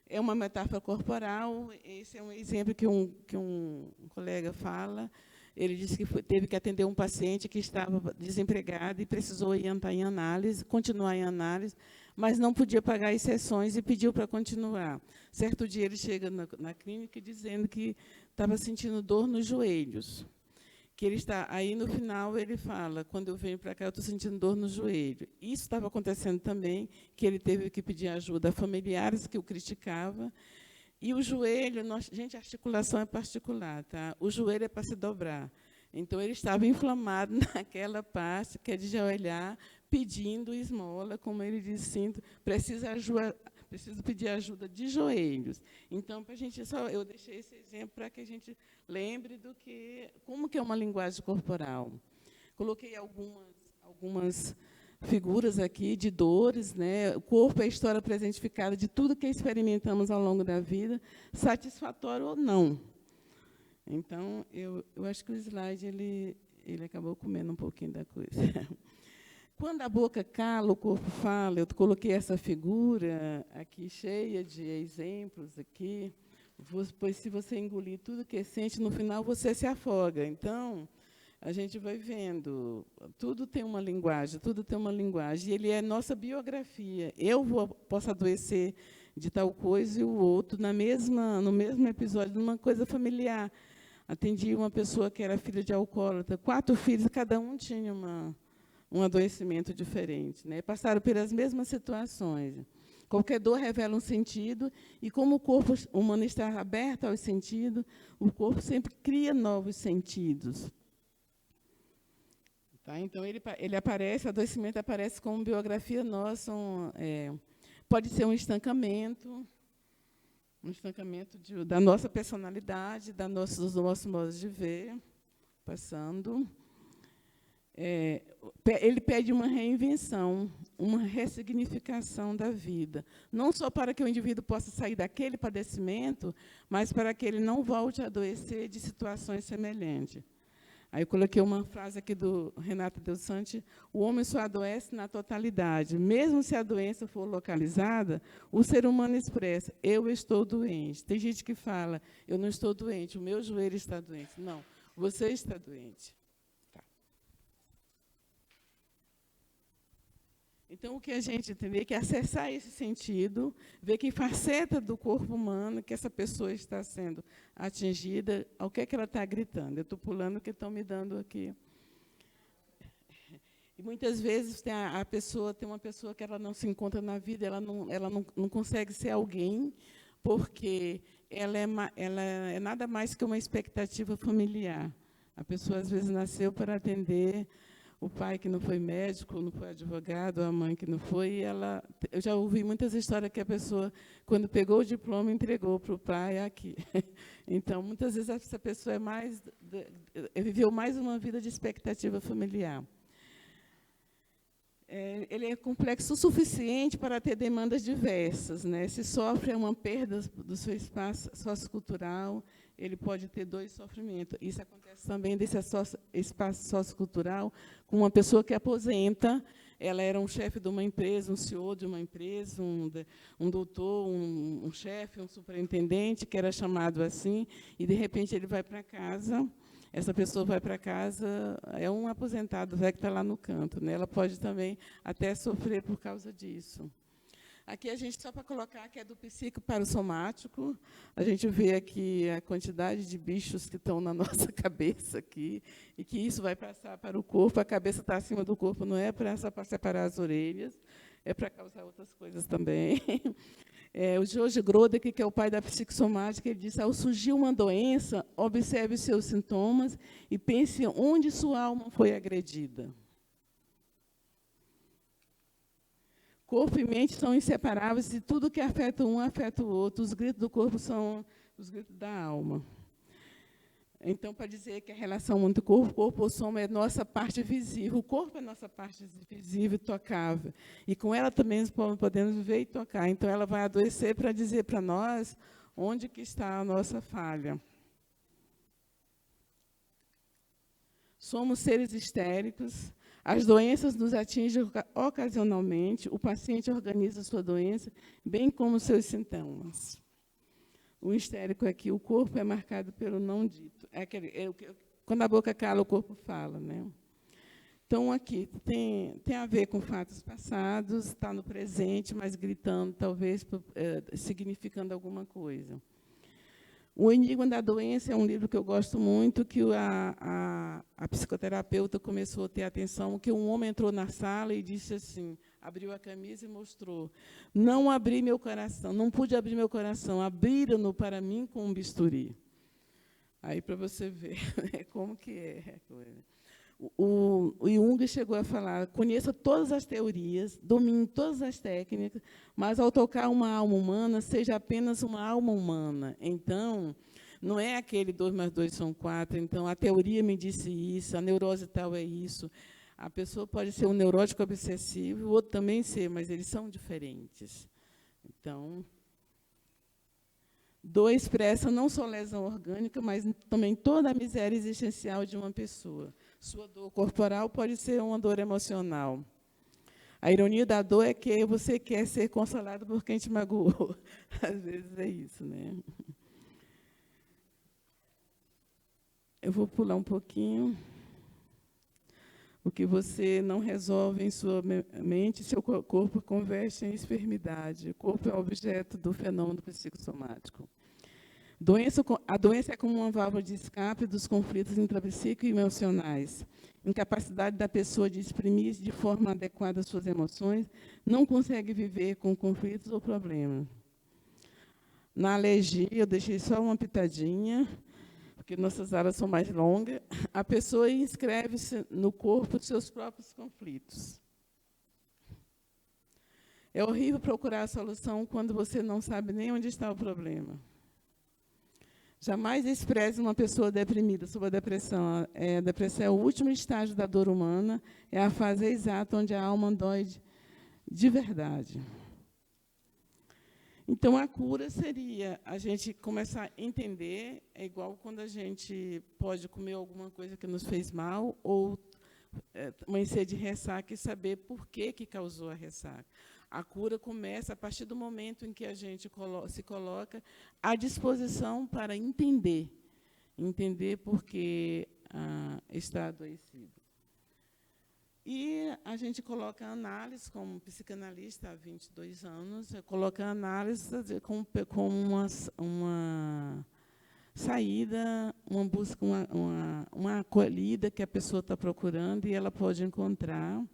É uma metáfora corporal. Esse é um exemplo que um colega fala. Ele disse que teve que atender um paciente que estava desempregado e precisou entrar em análise, continuar em análise, mas não podia pagar as sessões e pediu para continuar. Certo dia, ele chega na clínica dizendo que estava sentindo dor nos joelhos. Que ele está, aí, no final, ele fala, quando eu venho para cá, eu estou sentindo dor no joelho. Isso estava acontecendo também, que ele teve que pedir ajuda a familiares que o criticavam. E o joelho, gente, a articulação é particular, tá? O joelho é para se dobrar. Então, ele estava inflamado naquela parte, que é de ajoelhar, pedindo esmola, como ele disse, preciso pedir ajuda de joelhos. Então, para a gente eu deixei esse exemplo para que a gente lembre como que é uma linguagem corporal. Coloquei algumas figuras aqui de dores, né? O corpo é a história presentificada de tudo que experimentamos ao longo da vida, satisfatório ou não. Então, eu acho que o slide ele acabou comendo um pouquinho da coisa. Quando a boca cala, o corpo fala. Eu coloquei essa figura aqui cheia de exemplos aqui, pois se você engolir tudo que sente, no final você se afoga. Então, a gente vai vendo, tudo tem uma linguagem, tudo tem uma linguagem. E ele é nossa biografia. Posso adoecer de tal coisa e o outro no mesmo episódio, numa coisa familiar. Atendi uma pessoa que era filha de alcoólatra, 4 filhos, cada um tinha um adoecimento diferente, né? Passaram pelas mesmas situações. Qualquer dor revela um sentido, e como o corpo humano está aberto aos sentidos, o corpo sempre cria novos sentidos. Tá? Então, ele aparece, o adoecimento aparece como biografia nossa, pode ser um estancamento da nossa personalidade, dos nossos modos de ver, passando. Ele pede uma reinvenção, uma ressignificação da vida, não só para que o indivíduo possa sair daquele padecimento, mas para que ele não volte a adoecer de situações semelhantes. Aí eu coloquei uma frase aqui do Renato Del Sante: o homem só adoece na totalidade. Mesmo se a doença for localizada, o ser humano expressa, eu estou doente. Tem gente que fala, eu não estou doente, o meu joelho está doente. Não, você está doente. Então, o que a gente tem que acessar esse sentido, ver que faceta do corpo humano que essa pessoa está sendo atingida, ao que ela está gritando. Eu estou pulando o que estão me dando aqui. E, muitas vezes, tem uma pessoa que ela não se encontra na vida, ela não consegue ser alguém, porque ela é nada mais que uma expectativa familiar. A pessoa, às vezes, nasceu para atender o pai que não foi médico, não foi advogado, a mãe que não foi, eu já ouvi muitas histórias que a pessoa, quando pegou o diploma, entregou para o pai aqui. Então, muitas vezes, essa pessoa viveu mais uma vida de expectativa familiar. Ele é complexo o suficiente para ter demandas diversas, né? Se sofre uma perda do seu espaço sociocultural, ele pode ter 2 sofrimentos. Isso acontece também desse espaço sociocultural com uma pessoa que aposenta. Ela era um chefe de uma empresa, um CEO de uma empresa, um doutor, um chefe, um superintendente, que era chamado assim, e, de repente, ele vai para casa. Essa pessoa vai para casa, é um aposentado velho que está lá no canto, né? Ela pode também até sofrer por causa disso. Aqui a gente, só para colocar, que é do psíquico para o somático, a gente vê aqui a quantidade de bichos que estão na nossa cabeça aqui, e que isso vai passar para o corpo. A cabeça está acima do corpo, não é só para separar as orelhas, é para causar outras coisas também. O George Grodek, que é o pai da psicossomática, ele disse: ao surgir uma doença, observe os seus sintomas e pense onde sua alma foi agredida. Corpo e mente são inseparáveis e tudo que afeta um afeta o outro. Os gritos do corpo são os gritos da alma. Então, para dizer que a relação entre corpo ou soma é nossa parte visível. O corpo é nossa parte visível e tocável. E com ela também podemos ver e tocar. Então, ela vai adoecer para dizer para nós onde que está a nossa falha. Somos seres histéricos. As doenças nos atingem ocasionalmente. O paciente organiza sua doença, bem como seus sintomas. O histérico é que o corpo é marcado pelo não dito. Quando a boca cala, o corpo fala, né? Então, aqui tem a ver com fatos passados, está no presente, mas gritando, talvez, significando alguma coisa. O Enigma da Doença é um livro que eu gosto muito, que a psicoterapeuta começou a ter atenção, que um homem entrou na sala e disse assim, abriu a camisa e mostrou: não abri meu coração, não pude abrir meu coração, abriram-no para mim com um bisturi. Aí, para você ver como que é a coisa. O Jung chegou a falar: conheça todas as teorias, domine todas as técnicas, mas, ao tocar uma alma humana, seja apenas uma alma humana. Então, não é aquele 2 mais 2 são 4, então, a teoria me disse isso, a neurose tal é isso. A pessoa pode ser um neurótico obsessivo, o outro também ser, mas eles são diferentes. Então, 2 expressa não só lesão orgânica, mas também toda a miséria existencial de uma pessoa. Sua dor corporal pode ser uma dor emocional. A ironia da dor é que você quer ser consolado por quem te magoou. Às vezes é isso, né? Eu vou pular um pouquinho. O que você não resolve em sua mente, seu corpo converte em enfermidade. O corpo é objeto do fenômeno psicossomático. A doença é como uma válvula de escape dos conflitos intrapsíquicos e emocionais. Incapacidade da pessoa de exprimir de forma adequada suas emoções, não consegue viver com conflitos ou problemas. Na alergia, eu deixei só uma pitadinha, porque nossas aulas são mais longas. A pessoa inscreve-se no corpo de seus próprios conflitos. É horrível procurar a solução quando você não sabe nem onde está o problema. Jamais despreze uma pessoa deprimida sobre a depressão. A depressão é o último estágio da dor humana, é a fase exata onde a alma dói de verdade. Então, a cura seria a gente começar a entender, é igual quando a gente pode comer alguma coisa que nos fez mal, ou amanhecer de ressaca e saber por que causou a ressaca. A cura começa a partir do momento em que a gente se coloca à disposição para entender por que está adoecido. E a gente coloca a análise, como psicanalista há 22 anos, coloca a análise como uma saída, uma busca, uma acolhida que a pessoa está procurando e ela pode encontrar.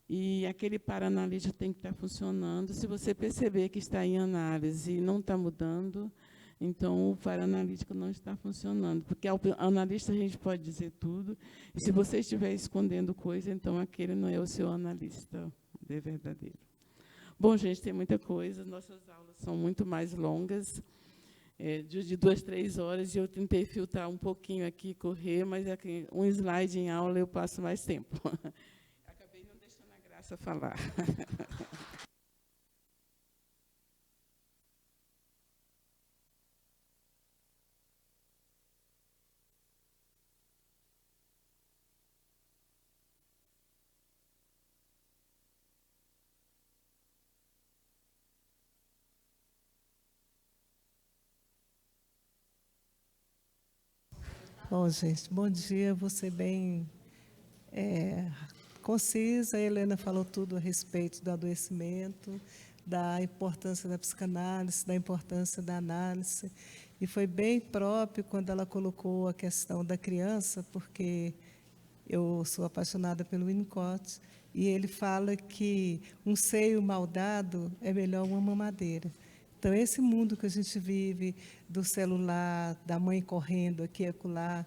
E aquele para-analítico tem que estar funcionando. Se você perceber que está em análise e não está mudando, então o para-analítico não está funcionando. Porque ao analista a gente pode dizer tudo, e se você estiver escondendo coisa, então aquele não é o seu analista verdadeiro. Bom, gente, tem muita coisa. Nossas aulas são muito mais longas, de 2, 3 horas, e eu tentei filtrar um pouquinho aqui, correr, mas aqui, um slide em aula eu passo mais tempo. A falar. Bom, gente, bom dia. Vou ser bem concisa. A Helena falou tudo a respeito do adoecimento, da importância da psicanálise, da importância da análise. E foi bem próprio quando ela colocou a questão da criança, porque eu sou apaixonada pelo Winnicott, e ele fala que um seio mal dado é melhor uma mamadeira. Então, esse mundo que a gente vive, do celular, da mãe correndo aqui e acolá,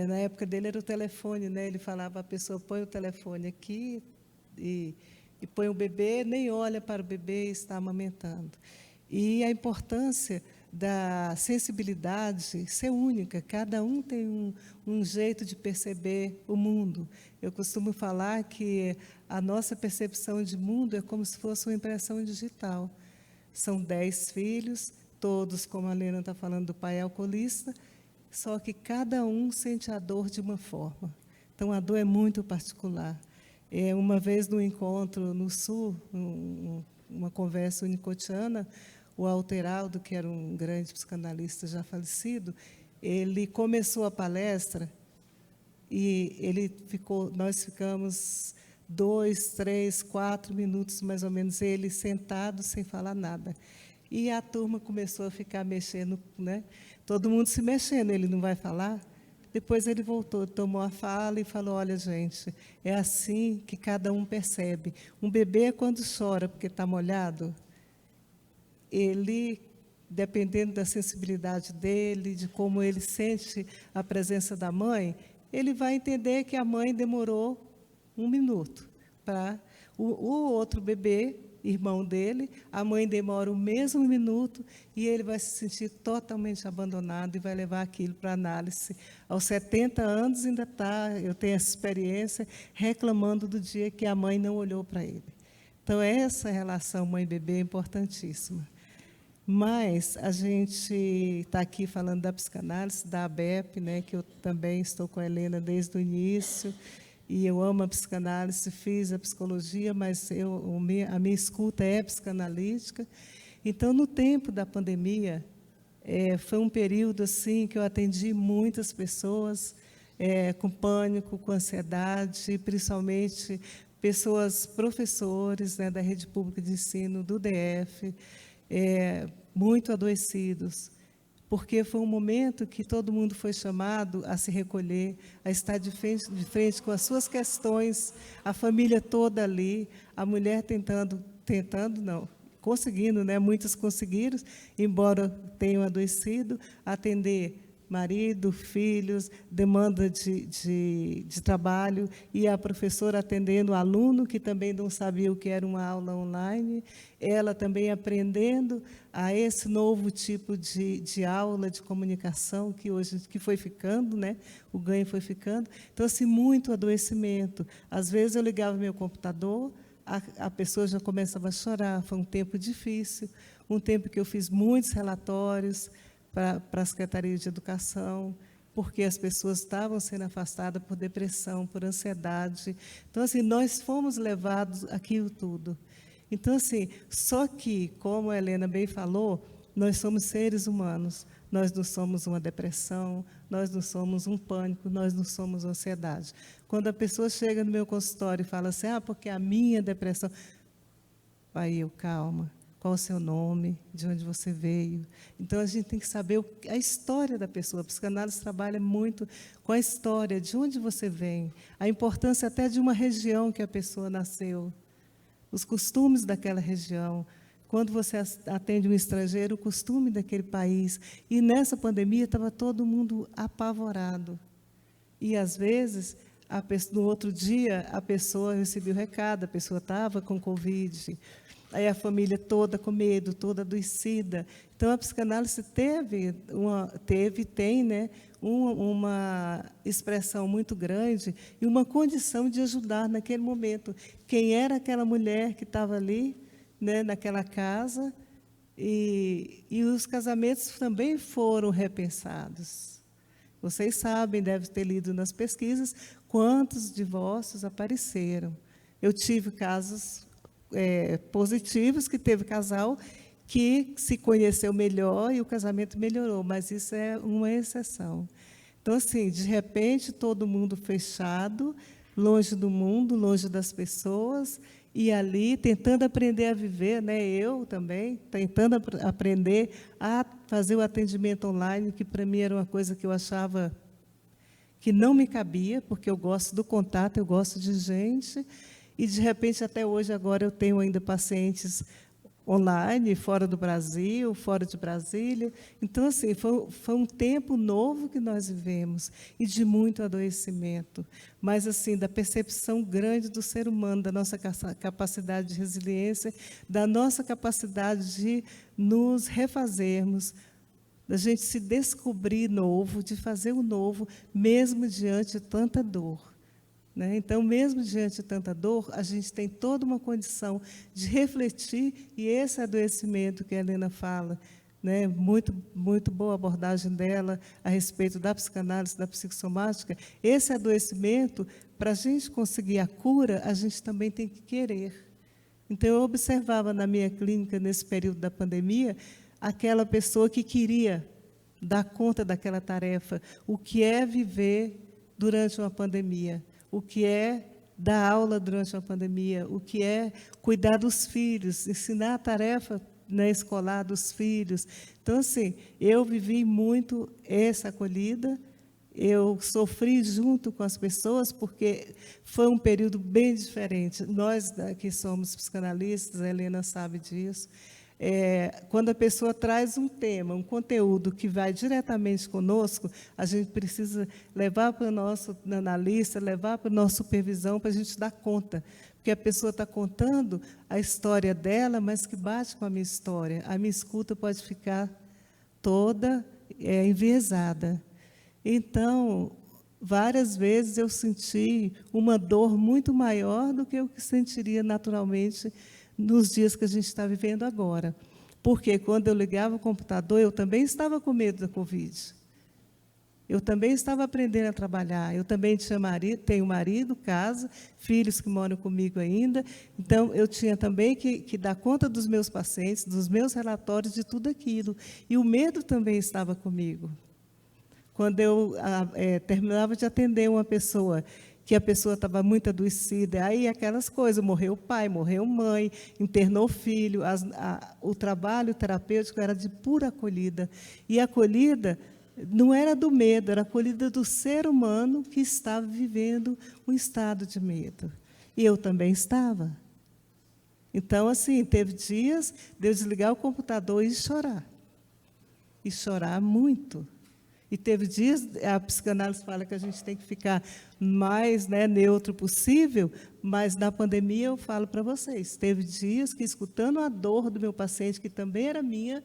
na época dele era o telefone, né? Ele falava, a pessoa põe o telefone aqui e põe o bebê, nem olha para o bebê e está amamentando. E a importância da sensibilidade ser única, cada um tem um jeito de perceber o mundo. Eu costumo falar que a nossa percepção de mundo é como se fosse uma impressão digital. São 10 filhos, todos, como a Helena está falando, do pai alcoolista, só que cada um sente a dor de uma forma. Então, a dor é muito particular. Uma vez, no encontro no Sul, uma conversa unicottiana, o Alteraldo, que era um grande psicanalista já falecido, ele começou a palestra e nós ficamos 2, 3, 4 minutos, mais ou menos, ele sentado, sem falar nada. E a turma começou a ficar mexendo, né? Todo mundo se mexendo, ele não vai falar? Depois ele voltou, tomou a fala e falou, olha, gente, é assim que cada um percebe. Um bebê, quando chora porque está molhado, ele, dependendo da sensibilidade dele, de como ele sente a presença da mãe, ele vai entender que a mãe demorou 1 minuto. Para o outro bebê, irmão dele, a mãe demora o mesmo minuto e ele vai se sentir totalmente abandonado e vai levar aquilo para análise. Aos 70 anos ainda está, eu tenho essa experiência, reclamando do dia que a mãe não olhou para ele. Então, essa relação mãe-bebê é importantíssima. Mas a gente está aqui falando da psicanálise, da ABEP, né, que eu também estou com a Helena desde o início, e eu amo a psicanálise, fiz a psicologia, mas a minha escuta é psicanalítica. Então, no tempo da pandemia, foi um período assim que eu atendi muitas pessoas com pânico, com ansiedade, principalmente pessoas, professores, né, da rede pública de ensino, do DF, muito adoecidos, porque foi um momento que todo mundo foi chamado a se recolher, a estar de frente com as suas questões, a família toda ali, a mulher conseguindo, né? Muitos conseguiram, embora tenham adoecido, atender marido, filhos, demanda de trabalho, e a professora atendendo o aluno, que também não sabia o que era uma aula online, ela também aprendendo a esse novo tipo de aula, de comunicação, que foi ficando, né? O ganho foi ficando. Então, assim, muito adoecimento. Às vezes, eu ligava meu computador, a pessoa já começava a chorar. Foi um tempo difícil, um tempo que eu fiz muitos relatórios para a Secretaria de Educação, porque as pessoas estavam sendo afastadas por depressão, por ansiedade. Então, assim, nós fomos levados àquilo tudo. Então, assim, só que, como a Helena bem falou, nós somos seres humanos, nós não somos uma depressão, nós não somos um pânico, nós não somos ansiedade. Quando a pessoa chega no meu consultório e fala assim, porque a minha depressão... Aí eu, calma. Qual o seu nome, de onde você veio. Então, a gente tem que saber a história da pessoa. A psicanálise trabalha muito com a história, de onde você vem, a importância até de uma região que a pessoa nasceu, os costumes daquela região. Quando você atende um estrangeiro, o costume daquele país. E, nessa pandemia, estava todo mundo apavorado. E, às vezes, no outro dia, a pessoa recebia o recado, a pessoa estava com Covid, aí a família toda com medo, toda adoecida. Então, a psicanálise tem, né, uma expressão muito grande e uma condição de ajudar naquele momento. Quem era aquela mulher que estava ali, né, naquela casa, e os casamentos também foram repensados. Vocês sabem, devem ter lido nas pesquisas, quantos divórcios apareceram. Eu tive casos positivos, que teve casal que se conheceu melhor e o casamento melhorou, mas isso é uma exceção. Então, assim, de repente, todo mundo fechado, longe do mundo, longe das pessoas, e ali tentando aprender a viver, né? Eu também, tentando aprender a fazer o atendimento online, que para mim era uma coisa que eu achava que não me cabia, porque eu gosto do contato, eu gosto de gente, e, de repente, até hoje, agora, eu tenho ainda pacientes online, fora do Brasil, fora de Brasília. Então, assim, foi um tempo novo que nós vivemos, e de muito adoecimento, mas, assim, da percepção grande do ser humano, da nossa capacidade de resiliência, da nossa capacidade de nos refazermos, da gente se descobrir novo, de fazer o novo, mesmo diante de tanta dor. Então, mesmo diante de tanta dor, a gente tem toda uma condição de refletir, e esse adoecimento que a Helena fala, muito, muito boa a abordagem dela a respeito da psicanálise, da psicossomática, esse adoecimento, para a gente conseguir a cura, a gente também tem que querer. Então, eu observava na minha clínica, nesse período da pandemia, aquela pessoa que queria dar conta daquela tarefa, o que é viver durante uma pandemia, o que é dar aula durante uma pandemia, o que é cuidar dos filhos, ensinar a tarefa escolar dos filhos. Então, assim, eu vivi muito essa acolhida, eu sofri junto com as pessoas, porque foi um período bem diferente. Nós, que somos psicanalistas, a Helena sabe disso, quando a pessoa traz um tema, um conteúdo que vai diretamente conosco, a gente precisa levar para o nosso analista, levar para a nossa supervisão, para a gente dar conta. Porque a pessoa está contando a história dela, mas que bate com a minha história. A minha escuta pode ficar toda enviesada. Então, várias vezes eu senti uma dor muito maior do que o que sentiria naturalmente nos dias que a gente está vivendo agora. Porque quando eu ligava o computador, eu também estava com medo da Covid. Eu também estava aprendendo a trabalhar. Eu também tenho marido, casa, filhos que moram comigo ainda. Então, eu tinha também que dar conta dos meus pacientes, dos meus relatórios, de tudo aquilo. E o medo também estava comigo. Quando eu terminava de atender uma pessoa, que a pessoa estava muito adoecida, aí aquelas coisas, morreu o pai, morreu mãe, internou o filho, o trabalho terapêutico era de pura acolhida. E a acolhida não era do medo, era a acolhida do ser humano que estava vivendo um estado de medo. E eu também estava. Então, assim, teve dias de eu desligar o computador e chorar. E chorar muito. E teve dias, a psicanálise fala que a gente tem que ficar mais neutro possível, mas na pandemia eu falo para vocês, teve dias que, escutando a dor do meu paciente, que também era minha,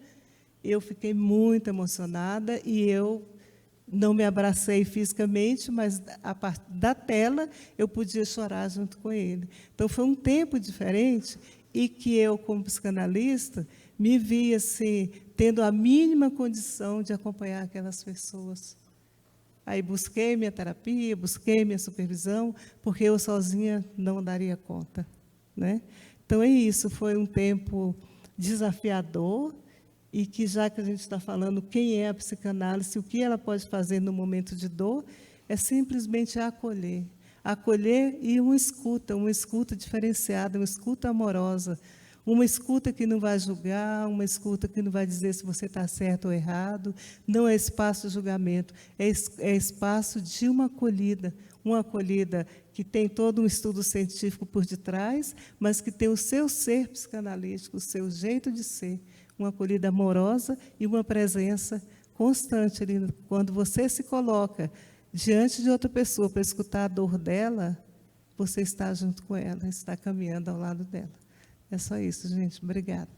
eu fiquei muito emocionada e eu não me abracei fisicamente, mas a partir da tela eu podia chorar junto com ele. Então, foi um tempo diferente e que eu, como psicanalista, me vi assim, tendo a mínima condição de acompanhar aquelas pessoas. Aí busquei minha terapia, busquei minha supervisão, porque eu sozinha não daria conta. Então, é isso, foi um tempo desafiador, e que, já que a gente está falando quem é a psicanálise, o que ela pode fazer no momento de dor, é simplesmente acolher. Acolher e uma escuta diferenciada, uma escuta amorosa, uma escuta que não vai julgar, uma escuta que não vai dizer se você está certo ou errado. Não é espaço de julgamento, é espaço de uma acolhida que tem todo um estudo científico por detrás, mas que tem o seu ser psicanalítico, o seu jeito de ser, uma acolhida amorosa e uma presença constante ali. Quando você se coloca diante de outra pessoa para escutar a dor dela, você está junto com ela, está caminhando ao lado dela. É só isso, gente. Obrigada.